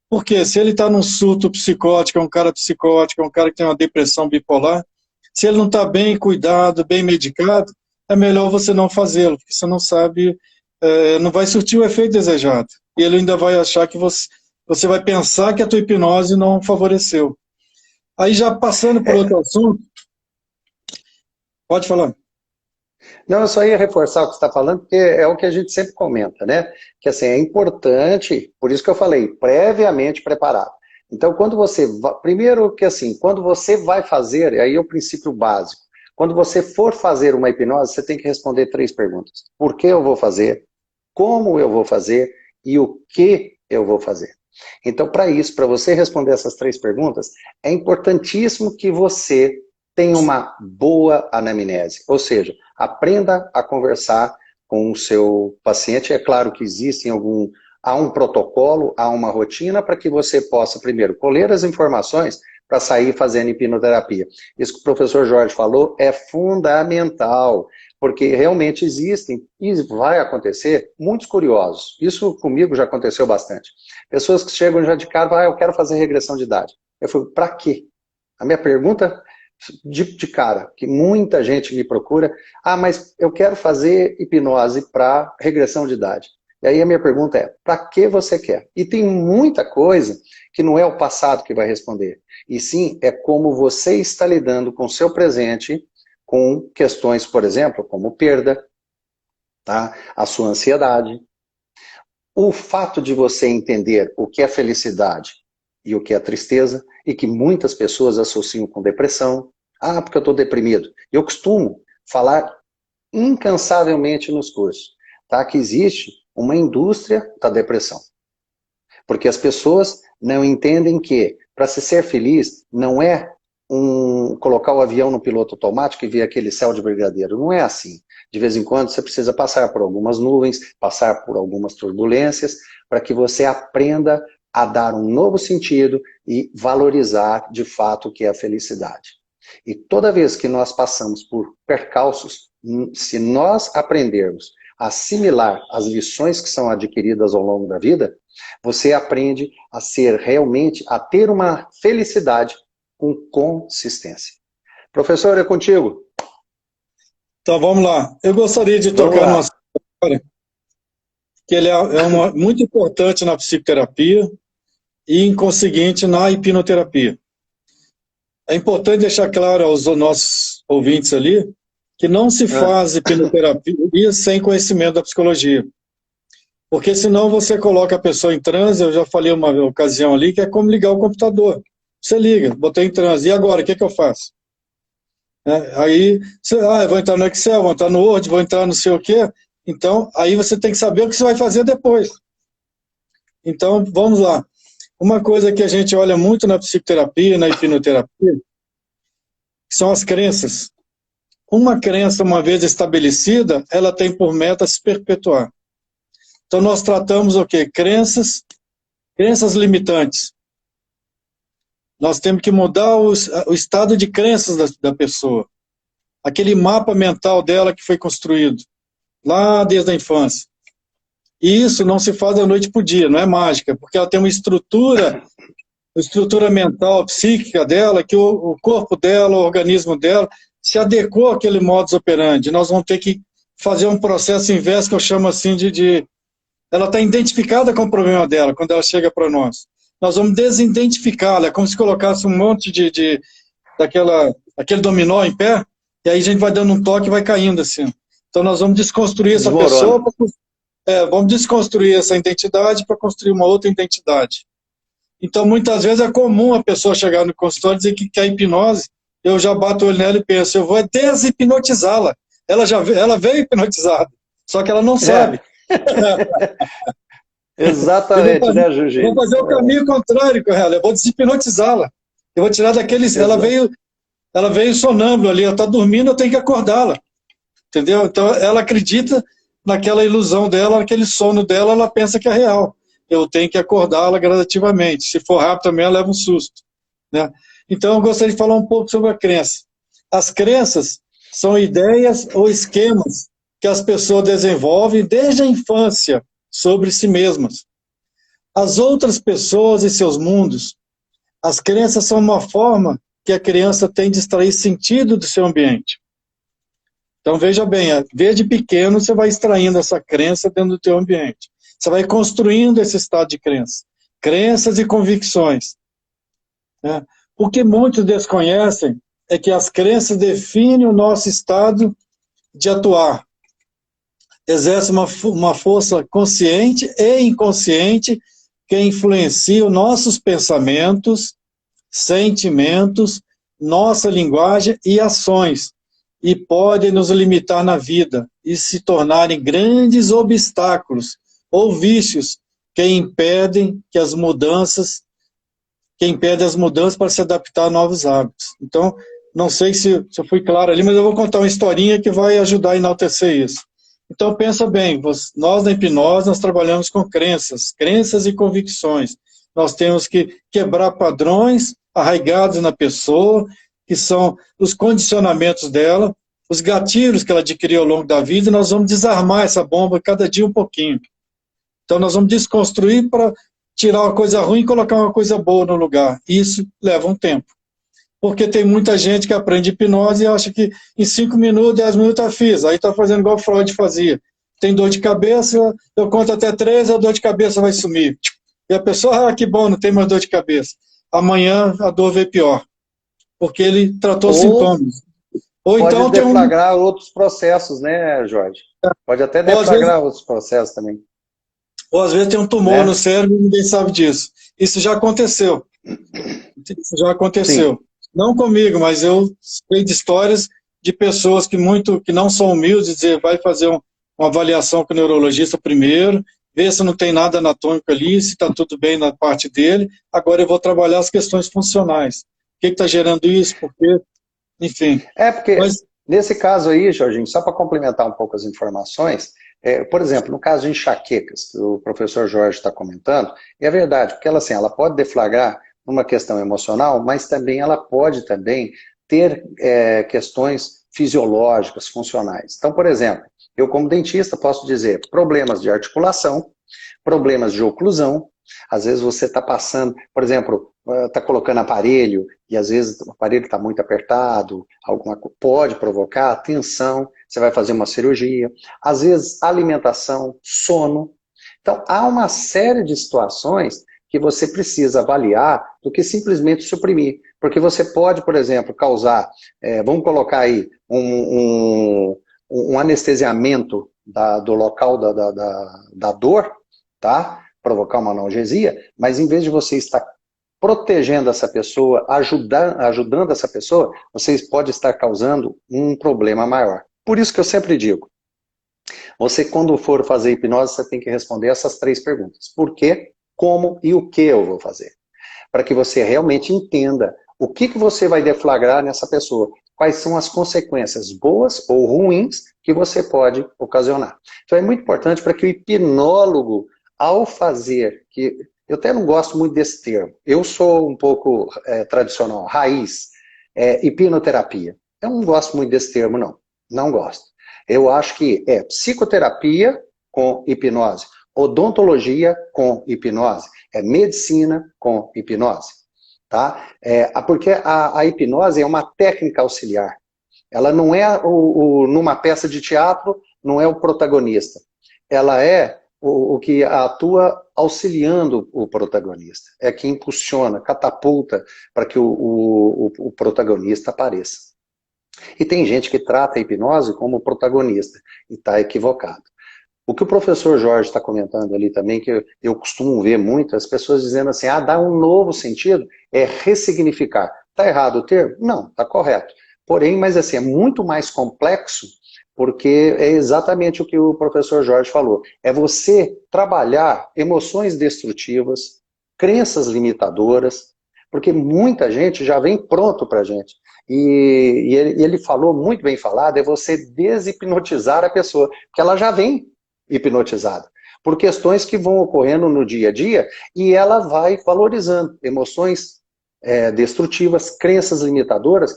Porque se ele está num surto psicótico, é um cara psicótico, é um cara que tem uma depressão bipolar, Se ele não está bem cuidado, bem medicado, é melhor você não fazê-lo, porque você não sabe, não vai surtir o efeito desejado. E ele ainda vai achar que você vai pensar que a tua hipnose não favoreceu. Aí já passando por outro assunto, pode falar. Não, eu só ia reforçar o que você está falando, porque é o que a gente sempre comenta, né? Que assim, é importante, por isso que eu falei, previamente preparado. Então, quando você vai, primeiro que assim, quando você vai fazer, aí é o princípio básico, quando você for fazer uma hipnose, você tem que responder 3 perguntas. Por que eu vou fazer? Como eu vou fazer? E o que eu vou fazer? Então, para isso, para você responder essas 3 perguntas, é importantíssimo que você tenha uma boa anamnese, ou seja, aprenda a conversar com o seu paciente. É claro que há um protocolo, há uma rotina para que você possa, primeiro, colher as informações para sair fazendo hipnoterapia. Isso que o professor Jorge falou é fundamental, porque realmente existem, e vai acontecer, muitos curiosos. Isso comigo já aconteceu bastante. Pessoas que chegam já de cara, eu quero fazer regressão de idade. Eu falo, para quê? A minha pergunta de cara, que muita gente me procura, mas eu quero fazer hipnose para regressão de idade. E aí a minha pergunta é, para que você quer? E tem muita coisa que não é o passado que vai responder, e sim é como você está lidando com o seu presente, com questões, por exemplo, como perda, tá? A sua ansiedade. O fato de você entender o que é felicidade e o que é tristeza, e que muitas pessoas associam com depressão. Porque eu estou deprimido. Eu costumo falar incansavelmente nos cursos, tá? Que existe uma indústria da depressão. Porque as pessoas não entendem que, para se ser feliz, não é colocar o avião no piloto automático e ver aquele céu de brigadeiro. Não é assim. De vez em quando você precisa passar por algumas nuvens, passar por algumas turbulências, para que você aprenda a dar um novo sentido e valorizar de fato o que é a felicidade. E toda vez que nós passamos por percalços, se nós aprendermos a assimilar as lições que são adquiridas ao longo da vida, você aprende a ser realmente, a ter uma felicidade com consistência. Professor, é contigo. Então vamos lá. Eu gostaria de tocar numa história que ele é muito importante na psicoterapia e, em conseguinte, na hipnoterapia. É importante deixar claro aos nossos ouvintes ali que não se faz hipnoterapia sem conhecimento da psicologia. Porque senão você coloca a pessoa em transe, eu já falei uma ocasião ali, que é como ligar o computador. Você liga, botei em transe, e agora, o que eu faço? Aí, eu vou entrar no Excel, vou entrar no Word, vou entrar no sei o quê. Então, aí você tem que saber o que você vai fazer depois. Então, vamos lá. Uma coisa que a gente olha muito na psicoterapia, na hipnoterapia, são as crenças. Uma crença, uma vez estabelecida, ela tem por meta se perpetuar. Então, nós tratamos o quê? Crenças limitantes. Nós temos que mudar o estado de crenças da pessoa. Aquele mapa mental dela que foi construído, lá desde a infância. E isso não se faz da noite para o dia, não é mágica, porque ela tem uma estrutura mental, psíquica dela, que o corpo dela, o organismo dela, se adequou àquele modus operandi. Nós vamos ter que fazer um processo inverso, que eu chamo assim ela está identificada com o problema dela, quando ela chega para nós. Nós vamos desidentificá-la, é como se colocasse um monte aquele dominó em pé, e aí a gente vai dando um toque e vai caindo assim. Então nós vamos desconstruir essa pessoa, vamos desconstruir essa identidade para construir uma outra identidade. Então muitas vezes é comum a pessoa chegar no consultório e dizer que quer hipnose, eu já bato o olho nela e penso, eu vou deshipnotizá-la. Ela veio hipnotizada, só que ela não sabe. Exatamente, né, Juji? Vou fazer o caminho contrário com ela, eu vou deshipnotizá-la. Eu vou tirar daqueles... Ela veio sonâmbula ali, ela está dormindo, eu tenho que acordá-la. Entendeu? Então ela acredita naquela ilusão dela, naquele sono dela, ela pensa que é real. Eu tenho que acordá-la gradativamente. Se for rápido também, ela leva um susto. Né? Então eu gostaria de falar um pouco sobre a crença. As crenças são ideias ou esquemas que as pessoas desenvolvem desde a infância sobre si mesmas. As outras pessoas e seus mundos, as crenças são uma forma que que a criança tem de extrair sentido do seu ambiente. Então, veja bem, desde pequeno você vai extraindo essa crença dentro do teu ambiente. Você vai construindo esse estado de crença. Crenças e convicções, né? O que muitos desconhecem é que as crenças definem o nosso estado de atuar. Exerce uma força consciente e inconsciente que influencia os nossos pensamentos, sentimentos, nossa linguagem e ações, e podem nos limitar na vida e se tornarem grandes obstáculos ou vícios que impedem as mudanças para se adaptar a novos hábitos. Então, não sei se eu fui claro ali, mas eu vou contar uma historinha que vai ajudar a enaltecer isso. Então, pensa bem, nós na hipnose, nós trabalhamos com crenças e convicções. Nós temos que quebrar padrões arraigados na pessoa, que são os condicionamentos dela, os gatilhos que ela adquiriu ao longo da vida, e nós vamos desarmar essa bomba cada dia um pouquinho. Então, nós vamos desconstruir para tirar uma coisa ruim e colocar uma coisa boa no lugar. Isso leva um tempo. Porque tem muita gente que aprende hipnose e acha que em 5 minutos, 10 minutos eu fiz. Aí está fazendo igual o Freud fazia. Tem dor de cabeça, eu conto até 3, a dor de cabeça vai sumir. E a pessoa, que bom, não tem mais dor de cabeça. Amanhã a dor veio pior. Porque ele tratou os sintomas. Ou pode então deflagrar outros processos, né, Jorge? Pode até deflagrar outros processos também. Ou às vezes tem um tumor no cérebro e ninguém sabe disso. Isso já aconteceu. Isso já aconteceu. Sim. Não comigo, mas eu sei de histórias de pessoas que não são humildes, dizer, vai fazer uma avaliação com o neurologista primeiro, ver se não tem nada anatômico ali, se está tudo bem na parte dele, agora eu vou trabalhar as questões funcionais. O que está gerando isso? Porque, enfim. Porque nesse caso aí, Jorginho, só para complementar um pouco as informações, por exemplo, no caso de enxaquecas, que o professor Jorge está comentando, é verdade, porque ela pode deflagrar uma questão emocional, mas também ela pode também ter questões fisiológicas, funcionais. Então, por exemplo, eu como dentista posso dizer problemas de articulação, problemas de oclusão, às vezes você está passando, por exemplo, está colocando aparelho, e às vezes o aparelho está muito apertado, pode provocar tensão, você vai fazer uma cirurgia, às vezes alimentação, sono. Então, há uma série de situações que você precisa avaliar do que simplesmente suprimir. Porque você pode, por exemplo, causar, vamos colocar aí, um anestesiamento do local da dor, tá? Provocar uma analgesia, mas em vez de você estar protegendo essa pessoa, ajudando essa pessoa, você pode estar causando um problema maior. Por isso que eu sempre digo, você quando for fazer hipnose, você tem que responder essas 3 perguntas. Por quê? Como e o que eu vou fazer. Para que você realmente entenda o que você vai deflagrar nessa pessoa. Quais são as consequências boas ou ruins que você pode ocasionar. Então é muito importante para que o hipnólogo, ao fazer, que eu até não gosto muito desse termo, eu sou um pouco tradicional, raiz, hipnoterapia. Eu não gosto muito desse termo, não gosto. Eu acho que é psicoterapia com hipnose, odontologia com hipnose, medicina com hipnose, tá? Porque a hipnose é uma técnica auxiliar. Ela não é numa peça de teatro, não é o protagonista. Ela é o que atua auxiliando o protagonista. É que impulsiona, catapulta para que o protagonista apareça. E tem gente que trata a hipnose como protagonista e está equivocado. O que o professor Jorge está comentando ali também, que eu costumo ver muito, as pessoas dizendo assim, dá um novo sentido, é ressignificar. Está errado o termo? Não, está correto. Porém, mas assim, é muito mais complexo, porque é exatamente o que o professor Jorge falou. É você trabalhar emoções destrutivas, crenças limitadoras, porque muita gente já vem pronto para a gente. E ele falou, muito bem falado, é você deshipnotizar a pessoa, porque ela já vem hipnotizada, por questões que vão ocorrendo no dia a dia, e ela vai valorizando emoções destrutivas, crenças limitadoras.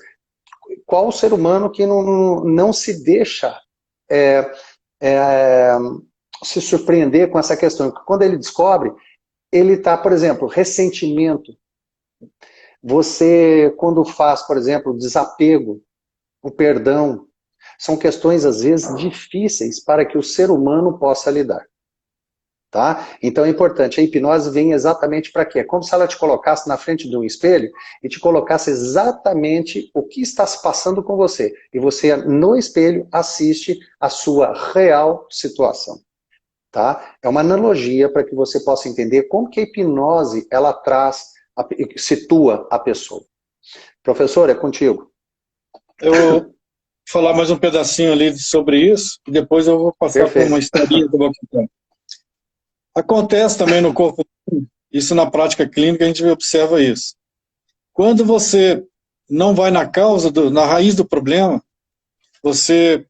Qual o ser humano que não se deixa se surpreender com essa questão? Quando ele descobre, ele está, por exemplo, ressentimento. Você, quando faz, por exemplo, o desapego, o perdão, são questões, às vezes, difíceis para que o ser humano possa lidar. Tá? Então é importante, a hipnose vem exatamente para quê? É como se ela te colocasse na frente de um espelho e te colocasse exatamente o que está se passando com você. E você, no espelho, assiste a sua real situação. Tá? É uma analogia para que você possa entender como que a hipnose ela traz, situa a pessoa. Professor, é contigo. Eu vou falar mais um pedacinho ali sobre isso, e depois eu vou passar por uma Perfeito. historinha que eu vou contar. Acontece também no corpo, isso na prática clínica a gente observa isso. Quando você não vai na causa, na raiz do problema, você,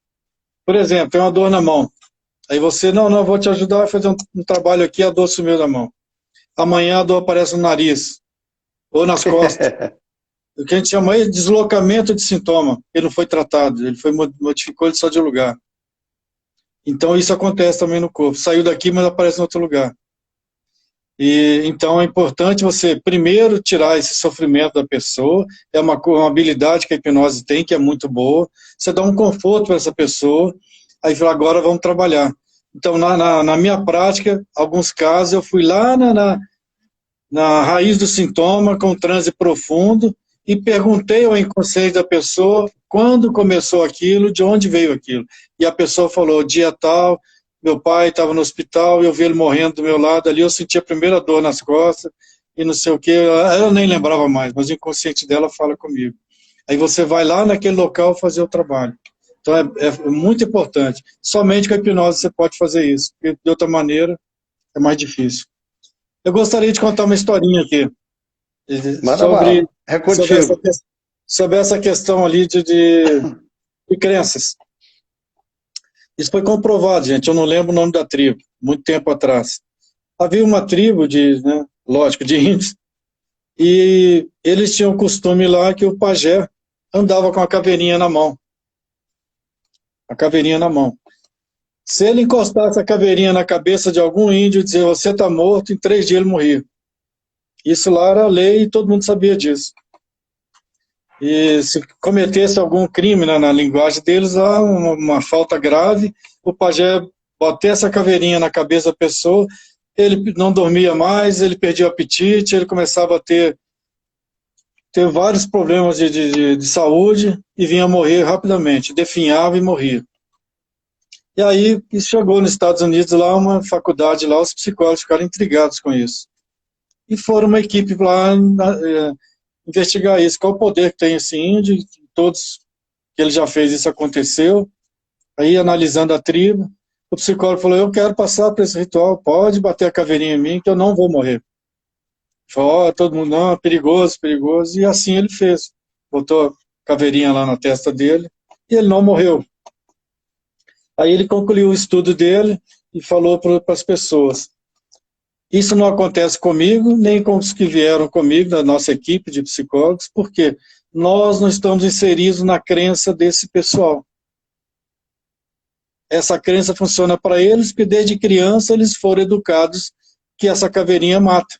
por exemplo, tem uma dor na mão, aí você, não, eu vou te ajudar a fazer um trabalho aqui, a dor sumiu da mão. Amanhã a dor aparece no nariz, ou nas costas. O que a gente chama de deslocamento de sintoma. Ele não foi tratado, ele modificou ele só de lugar. Então isso acontece também no corpo. Saiu daqui, mas aparece em outro lugar. E então é importante você primeiro tirar esse sofrimento da pessoa. É uma habilidade que a hipnose tem, que é muito boa. Você dá um conforto para essa pessoa, aí fala, agora vamos trabalhar. Então na minha prática, alguns casos eu fui lá na raiz do sintoma, com transe profundo, e perguntei ao inconsciente da pessoa quando começou aquilo, de onde veio aquilo. E a pessoa falou, dia tal, meu pai estava no hospital, eu vi ele morrendo do meu lado, ali eu senti a primeira dor nas costas, e não sei o que, ela nem lembrava mais, mas o inconsciente dela fala comigo. Aí você vai lá naquele local fazer o trabalho. Então é muito importante. Somente com a hipnose você pode fazer isso, porque de outra maneira é mais difícil. Eu gostaria de contar uma historinha aqui Manda sobre, bala. É sobre, essa, contigo. sobre essa questão ali de crenças. Isso foi comprovado, gente. Eu não lembro o nome da tribo, muito tempo atrás. Havia uma tribo lógico, de índios, e eles tinham o costume lá que o pajé andava com a caveirinha na mão. A caveirinha na mão. Se ele encostasse a caveirinha na cabeça de algum índio e dizer, você está morto, em 3 dias ele morria. Isso lá era lei e todo mundo sabia disso. E se cometesse algum crime na linguagem deles, uma falta grave, o pajé botava a caveirinha na cabeça da pessoa, ele não dormia mais, ele perdia o apetite, ele começava a ter vários problemas de saúde e vinha morrer rapidamente, definhava e morria. E aí chegou nos Estados Unidos, lá uma faculdade, lá os psicólogos ficaram intrigados com isso. E foram uma equipe lá investigar isso, qual o poder que tem esse índio, todos que ele já fez isso aconteceu, aí analisando a tribo, o psicólogo falou, eu quero passar por esse ritual, pode bater a caveirinha em mim que eu não vou morrer. Falou, todo mundo, não, é perigoso, perigoso, e assim ele fez, botou a caveirinha lá na testa dele, e ele não morreu. Aí ele concluiu o estudo dele e falou para as pessoas, isso não acontece comigo, nem com os que vieram comigo, da nossa equipe de psicólogos, porque nós não estamos inseridos na crença desse pessoal. Essa crença funciona para eles, porque desde criança eles foram educados que essa caveirinha mata.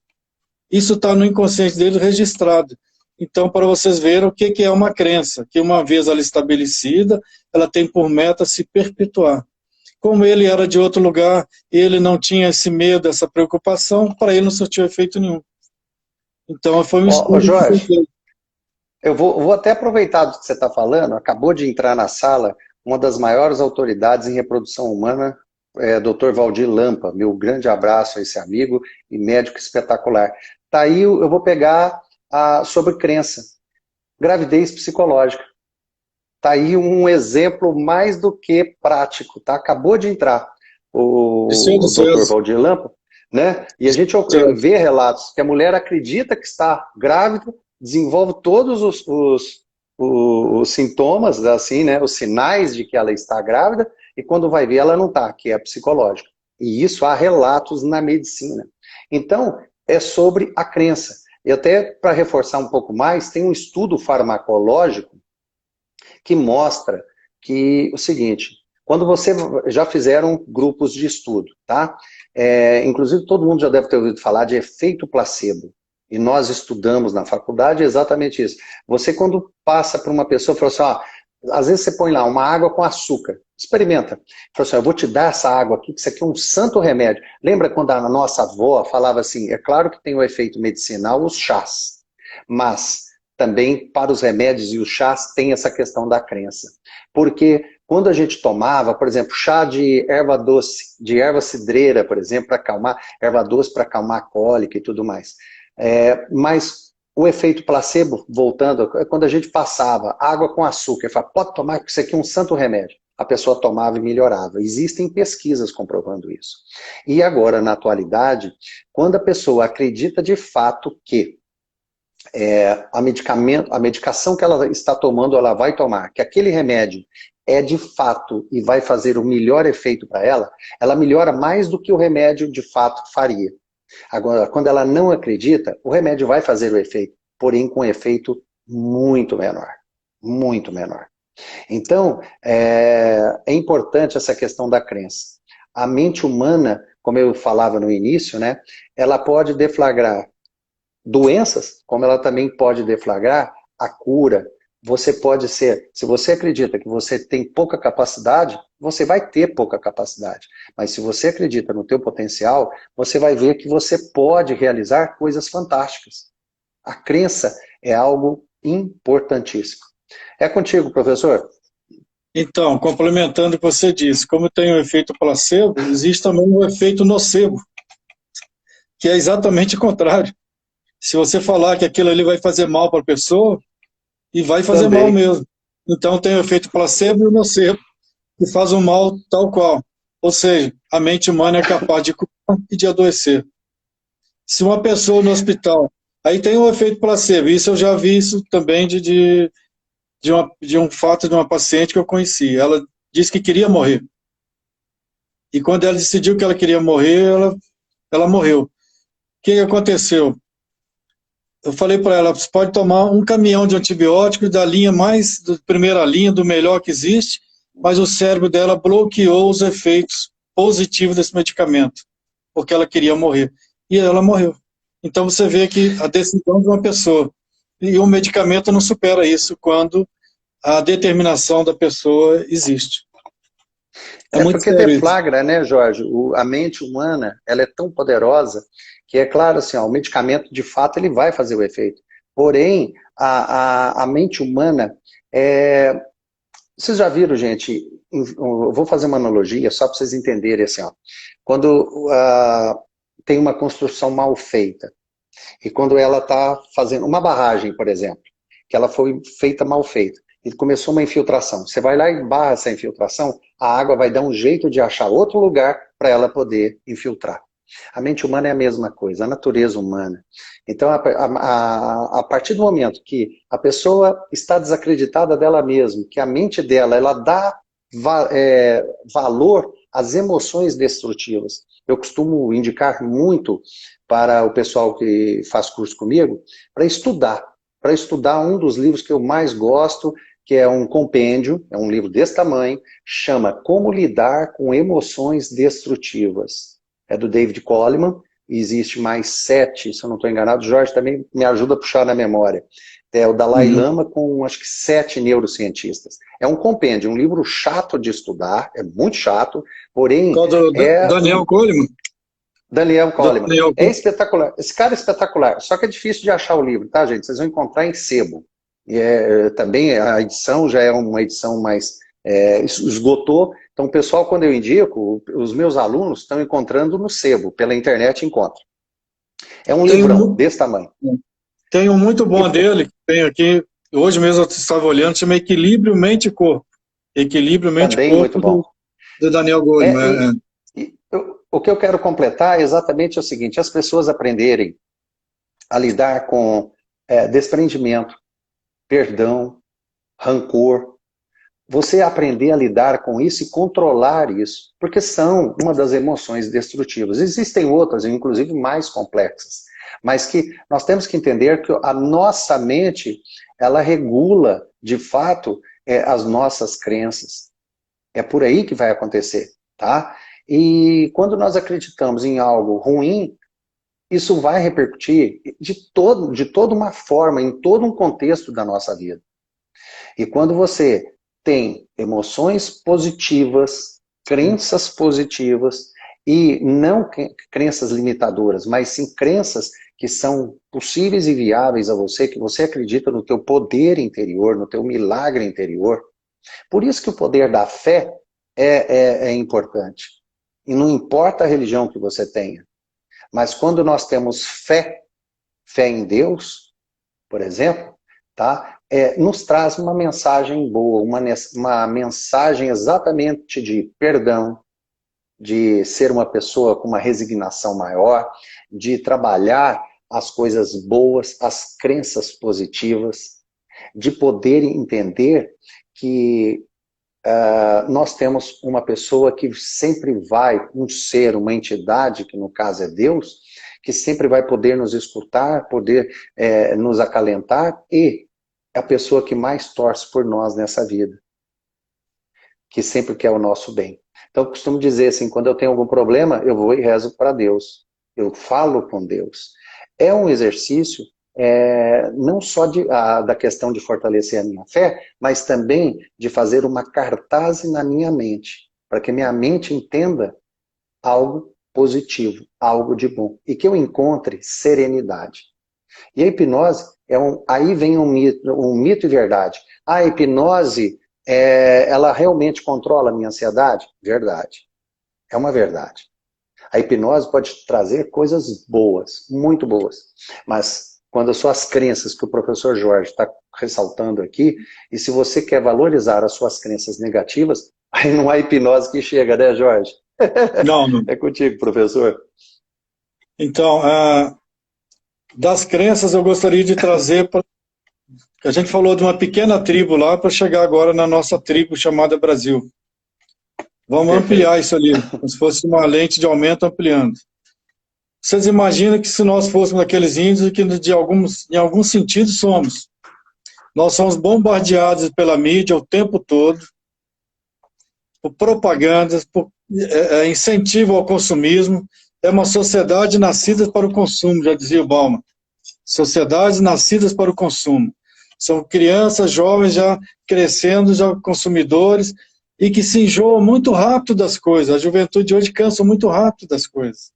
Isso está no inconsciente deles registrado. Então, para vocês verem o que é uma crença, que uma vez ela estabelecida, ela tem por meta se perpetuar. Como ele era de outro lugar, ele não tinha esse medo, essa preocupação, para ele não surtiu efeito nenhum. Então, foi um estudo que foi Jorge, feito. eu vou até aproveitar do que você está falando, acabou de entrar na sala uma das maiores autoridades em reprodução humana, Dr. Valdir Lampa, meu grande abraço a esse amigo e médico espetacular. Tá aí, eu vou pegar sobre crença, gravidez psicológica. Tá aí um exemplo mais do que prático, tá? Acabou de entrar o Dr. Valdir Lampa, né? E a gente vê relatos que a mulher acredita que está grávida, desenvolve todos os sintomas, assim, né? Os sinais de que ela está grávida, e quando vai ver ela não está, que é psicológica. E isso há relatos na medicina. Então, é sobre a crença. E até para reforçar um pouco mais, tem um estudo farmacológico que mostra que o seguinte, quando você já fizeram grupos de estudo, tá? Inclusive todo mundo já deve ter ouvido falar de efeito placebo. e nós estudamos na faculdade é exatamente isso. Você, quando passa para uma pessoa, fala assim, às vezes você põe lá uma água com açúcar, experimenta. Fala assim, eu vou te dar essa água aqui, que isso aqui é um santo remédio. Lembra quando a nossa avó falava assim, é claro que tem o efeito medicinal, os chás, mas também para os remédios e os chás tem essa questão da crença. Porque quando a gente tomava, por exemplo, chá de erva doce, de erva cidreira, por exemplo, para acalmar, erva doce para acalmar a cólica e tudo mais. Mas o efeito placebo, voltando, é quando a gente passava água com açúcar, fala, pode tomar, que isso aqui é um santo remédio. A pessoa tomava e melhorava. Existem pesquisas comprovando isso. E agora, na atualidade, quando a pessoa acredita de fato que a medicação que ela está tomando, ela vai tomar, que aquele remédio é de fato e vai fazer o melhor efeito para ela, ela melhora mais do que o remédio de fato faria. Agora, quando ela não acredita, o remédio vai fazer o efeito, porém com um efeito muito menor. Muito menor. Então, é importante essa questão da crença. A mente humana, como eu falava no início, né, ela pode deflagrar doenças, como ela também pode deflagrar a cura. Você pode ser, se você acredita que você tem pouca capacidade, você vai ter pouca capacidade. Mas se você acredita no teu potencial, você vai ver que você pode realizar coisas fantásticas. A crença é algo importantíssimo. É contigo, professor? Então, complementando o que você disse, como tem o efeito placebo, existe também o efeito nocebo, que é exatamente o contrário. Se você falar que aquilo ali vai fazer mal para a pessoa, e vai fazer mal Também. mesmo. Então tem o efeito placebo e o nocebo, que faz o mal tal qual. Ou seja, a mente humana é capaz de curar e de adoecer. Se uma pessoa no hospital... Aí tem o efeito placebo, isso eu já vi isso também de um fato de uma paciente que eu conheci. Ela disse que queria morrer. E quando ela decidiu que ela queria morrer, ela morreu. O que aconteceu? Eu falei para ela, você pode tomar um caminhão de antibióticos da linha mais, da primeira linha, do melhor que existe, mas o cérebro dela bloqueou os efeitos positivos desse medicamento, porque ela queria morrer. E ela morreu. Então você vê que a decisão de uma pessoa, e o medicamento não supera isso quando a determinação da pessoa existe. É muito Porque sério isso. deflagra, né, Jorge? A mente humana, ela é tão poderosa que é claro assim, o medicamento de fato ele vai fazer o efeito. Porém, a mente humana, vocês já viram, gente? Eu vou fazer uma analogia só para vocês entenderem assim, ó. Quando tem uma construção mal feita e quando ela está fazendo uma barragem, por exemplo, que ela foi feita mal feita e começou uma infiltração. Você vai lá e barra essa infiltração, a água vai dar um jeito de achar outro lugar para ela poder infiltrar. A mente humana é a mesma coisa, a natureza humana. Então, a partir do momento que a pessoa está desacreditada dela mesma, que a mente dela, ela dá valor às emoções destrutivas. Eu costumo indicar muito para o pessoal que faz curso comigo, para estudar um dos livros que eu mais gosto, que é um compêndio, é um livro desse tamanho, chama Como Lidar com Emoções Destrutivas. É do David Coleman, e existe mais 7, se eu não estou enganado, o Jorge também me ajuda a puxar na memória. É o Dalai Lama com, acho que 7 neurocientistas. É um compêndio, um livro chato de estudar, é muito chato, porém... Daniel Goleman? Daniel Coleman. É espetacular. Esse cara é espetacular. Só que é difícil de achar o livro, tá, gente? Vocês vão encontrar em sebo. Também a edição já é uma edição mais... esgotou. Então, o pessoal, quando eu indico, os meus alunos estão encontrando no sebo. Pela internet encontra. É um livrão desse tamanho. Tem um muito bom dele, que tem aqui, hoje mesmo eu estava olhando, chama Equilíbrio Mente e Corpo. Equilíbrio Mente e Corpo do Daniel Goleman. O que eu quero completar é exatamente o seguinte, as pessoas aprenderem a lidar com desprendimento, perdão, rancor, você aprender a lidar com isso e controlar isso, porque são uma das emoções destrutivas. Existem outras, inclusive mais complexas, mas que nós temos que entender que a nossa mente, ela regula, de fato, as nossas crenças. É por aí que vai acontecer, tá? E quando nós acreditamos em algo ruim, isso vai repercutir de toda uma forma, em todo um contexto da nossa vida. E quando você tem emoções positivas, crenças positivas, e não crenças limitadoras, mas sim crenças que são possíveis e viáveis a você, que você acredita no teu poder interior, no teu milagre interior. Por isso que o poder da fé é importante. E não importa a religião que você tenha, mas quando nós temos fé em Deus, por exemplo, tá? Nos traz uma mensagem boa, uma mensagem exatamente de perdão, de ser uma pessoa com uma resignação maior, de trabalhar as coisas boas, as crenças positivas, de poder entender que nós temos uma pessoa que sempre vai, um ser, uma entidade, que no caso é Deus, que sempre vai poder nos escutar, poder nos acalentar, e é a pessoa que mais torce por nós nessa vida, que sempre quer o nosso bem. Então, eu costumo dizer assim, quando eu tenho algum problema, eu vou e rezo para Deus. Eu falo com Deus. É um exercício não só da questão de fortalecer a minha fé, mas também de fazer uma cartaz na minha mente, para que minha mente entenda algo positivo, algo de bom, e que eu encontre serenidade. E a hipnose, aí vem um mito e verdade. A hipnose, ela realmente controla a minha ansiedade? Verdade. É uma verdade. A hipnose pode trazer coisas boas, muito boas. Mas quando as suas crenças, que o professor Jorge está ressaltando aqui, e se você quer valorizar as suas crenças negativas, aí não há hipnose que chega, né, Jorge? Não, não. É contigo, professor. Então, das crenças eu gostaria de trazer a gente falou de uma pequena tribo lá para chegar agora na nossa tribo chamada Brasil. Vamos ampliar isso ali, como se fosse uma lente de aumento ampliando. Vocês imaginam que se nós fôssemos aqueles índios, que em algum sentido somos. Nós somos bombardeados pela mídia o tempo todo, por propagandas, por incentivo ao consumismo. É uma sociedade nascida para o consumo, já dizia o Bauman. Sociedades nascidas para o consumo. São crianças, jovens já crescendo, já consumidores, e que se enjoam muito rápido das coisas. A juventude de hoje cansa muito rápido das coisas.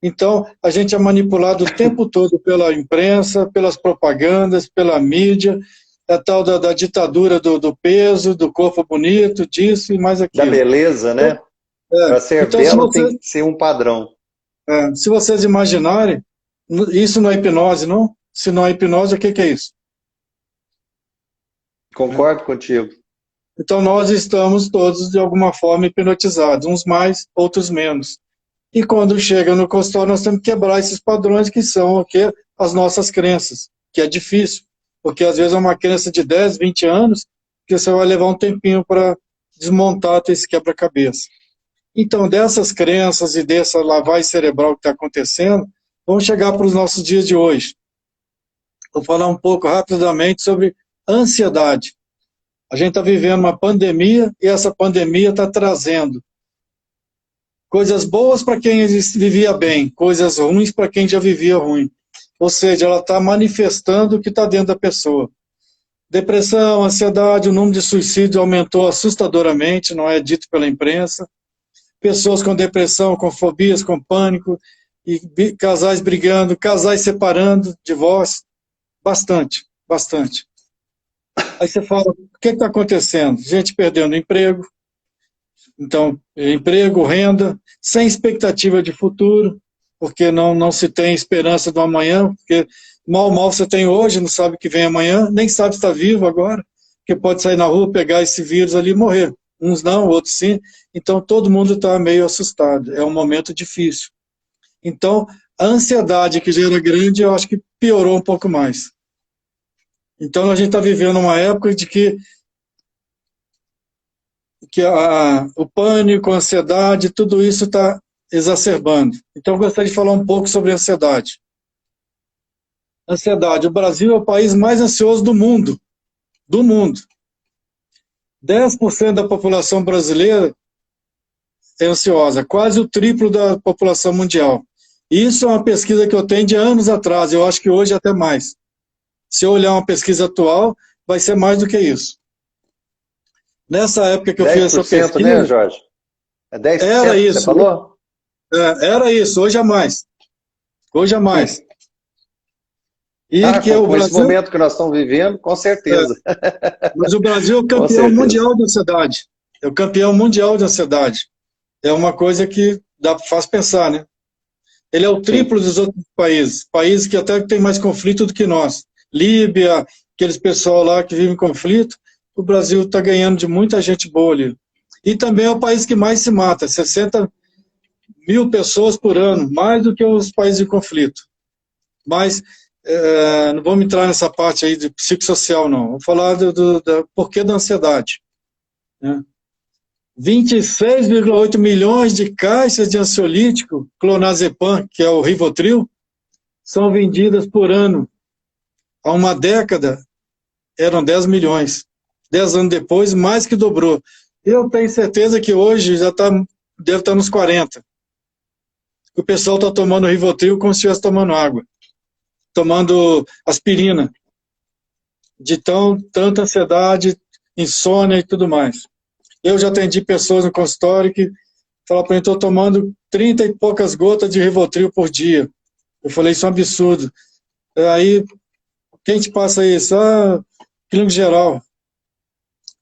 Então, a gente é manipulado o tempo todo pela imprensa, pelas propagandas, pela mídia, a tal da ditadura do peso, do corpo bonito, disso e mais aquilo. Da beleza, né? Para ser então, belo tem que ser um padrão. Se vocês imaginarem, isso não é hipnose, não? Se não é hipnose, o que é isso? Concordo contigo. Então, nós estamos todos, de alguma forma, hipnotizados, uns mais, outros menos. E quando chega no consultório, nós temos que quebrar esses padrões que são o quê? As nossas crenças, que é difícil, porque às vezes é uma crença de 10, 20 anos, que você vai levar um tempinho para desmontar esse quebra-cabeça. Então, dessas crenças e dessa lavagem cerebral que está acontecendo, vamos chegar para os nossos dias de hoje. Vou falar um pouco rapidamente sobre ansiedade. A gente está vivendo uma pandemia e essa pandemia está trazendo coisas boas para quem vivia bem, coisas ruins para quem já vivia ruim. Ou seja, ela está manifestando o que está dentro da pessoa. Depressão, ansiedade, o número de suicídios aumentou assustadoramente, não é dito pela imprensa. Pessoas com depressão, com fobias, com pânico, e casais brigando, casais separando, divórcio. Bastante, bastante. Aí você fala, o que está acontecendo? Gente perdendo emprego, então, emprego, renda, sem expectativa de futuro, porque não se tem esperança do amanhã, porque mal você tem hoje, não sabe o que vem amanhã, nem sabe se está vivo agora, porque pode sair na rua, pegar esse vírus ali e morrer. Uns não, outros sim. Então, todo mundo está meio assustado. É um momento difícil. Então, a ansiedade que já era grande, eu acho que piorou um pouco mais. Então, a gente está vivendo uma época de que o pânico, a ansiedade, tudo isso está exacerbando. Então, eu gostaria de falar um pouco sobre ansiedade. Ansiedade. O Brasil é o país mais ansioso do mundo. Do mundo. 10% da população brasileira é ansiosa, quase o triplo da população mundial. Isso é uma pesquisa que eu tenho de anos atrás, eu acho que hoje até mais. Se eu olhar uma pesquisa atual, vai ser mais do que isso. Nessa época que eu fiz essa 10%, né, pesquisa, Jorge? É era 10% que você isso, falou? era isso, hoje é mais. Hoje é mais. E Ah, que o com esse Brasil, momento que nós estamos vivendo, com certeza. mas o Brasil é o Com campeão certeza. mundial de ansiedade. É o campeão mundial de ansiedade. É uma coisa que faz pensar, né? Ele é o triplo Sim. dos outros países, países que até têm mais conflito do que nós. Líbia, aqueles pessoal lá que vive em conflito, o Brasil está ganhando de muita gente boa ali. E também é o país que mais se mata, 60 mil pessoas por ano, mais do que os países de conflito. Mas não vamos entrar nessa parte aí de psicossocial, não. Vamos falar do porquê da ansiedade. Né? 26,8 milhões de caixas de ansiolítico, clonazepam, que é o Rivotril, são vendidas por ano. Há uma década, eram 10 milhões. 10 anos depois, mais que dobrou. Eu tenho certeza que hoje já deve estar nos 40. O pessoal está tomando Rivotril como se estivesse tomando água. Tomando aspirina. De tanta ansiedade, insônia e tudo mais. Eu já atendi pessoas no consultório que falaram para mim, estou tomando 30 e poucas gotas de Rivotril por dia. Eu falei, isso é um absurdo. Aí, quem te passa isso? Clínico geral.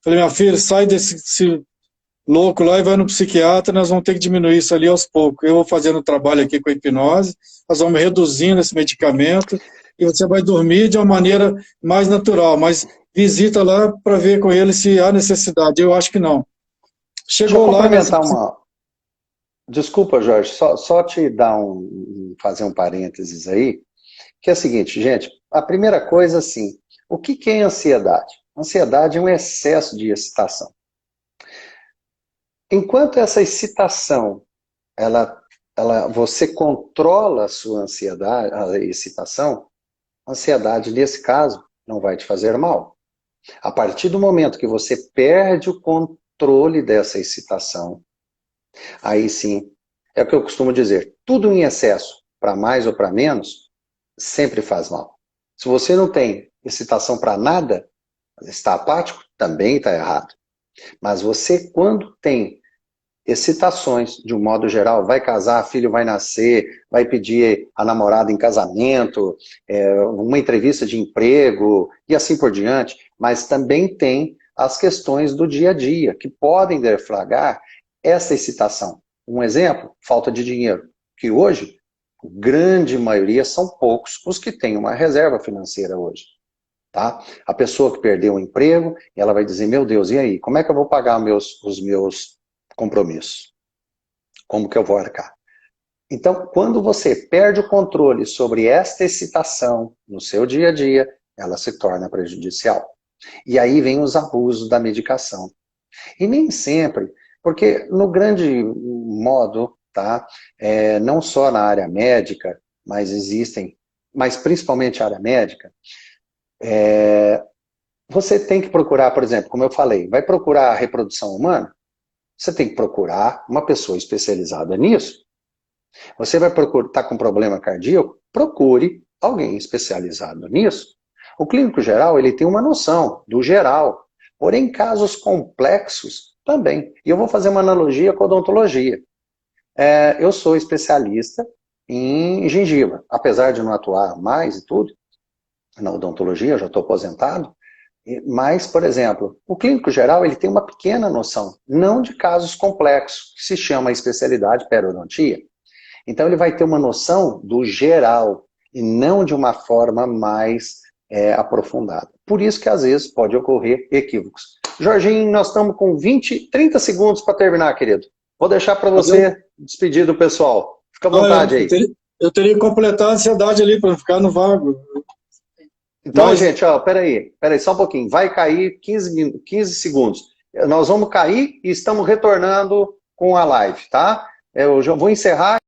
Falei, minha filha, sai desse louco lá e vai no psiquiatra, nós vamos ter que diminuir isso ali aos poucos. Eu vou fazendo trabalho aqui com a hipnose, nós vamos reduzindo esse medicamento e você vai dormir de uma maneira mais natural, mas visita lá para ver com ele se há necessidade. Eu acho que não. Deixa eu Chegou lá nessa... complementar uma... Desculpa, Jorge, só te dar fazer um parênteses aí, que é o seguinte, gente, a primeira coisa, assim, o que é ansiedade? Ansiedade é um excesso de excitação. Enquanto essa excitação, você controla a sua ansiedade, a excitação, a ansiedade, nesse caso, não vai te fazer mal. A partir do momento que você perde o controle dessa excitação, aí sim, é o que eu costumo dizer, tudo em excesso, para mais ou para menos, sempre faz mal. Se você não tem excitação para nada, está apático, também está errado. Mas você, quando tem excitações, de um modo geral, vai casar, filho vai nascer, vai pedir a namorada em casamento, uma entrevista de emprego, e assim por diante, mas também tem as questões do dia a dia, que podem deflagrar essa excitação. Um exemplo, falta de dinheiro, que hoje, a grande maioria são poucos os que têm uma reserva financeira hoje. Tá? A pessoa que perdeu o emprego, ela vai dizer, meu Deus, e aí, como é que eu vou pagar os meus compromissos? Como que eu vou arcar? Então, quando você perde o controle sobre esta excitação no seu dia a dia, ela se torna prejudicial. E aí vem os abusos da medicação. E nem sempre, porque no grande modo, tá? Não só na área médica, mas principalmente a área médica, você tem que procurar, por exemplo, como eu falei, vai procurar a reprodução humana? Você tem que procurar uma pessoa especializada nisso. Você vai estar com problema cardíaco? Procure alguém especializado nisso. O clínico geral, ele tem uma noção do geral. Porém, casos complexos também. E eu vou fazer uma analogia com a odontologia. Eu sou especialista em gengiva. Apesar de não atuar mais e tudo, na odontologia, eu já estou aposentado. Mas, por exemplo, o clínico geral ele tem uma pequena noção, não de casos complexos, que se chama especialidade periodontia. Então ele vai ter uma noção do geral, e não de uma forma mais aprofundada. Por isso que às vezes pode ocorrer equívocos. Jorginho, nós estamos com 30 segundos para terminar, querido. Vou deixar para você despedir do pessoal. Fica à vontade aí. Eu teria que completar a ansiedade ali para não ficar no vago. Então, gente, ó, peraí, só um pouquinho. Vai cair 15 segundos. Nós vamos cair e estamos retornando com a live, tá? Eu já vou encerrar.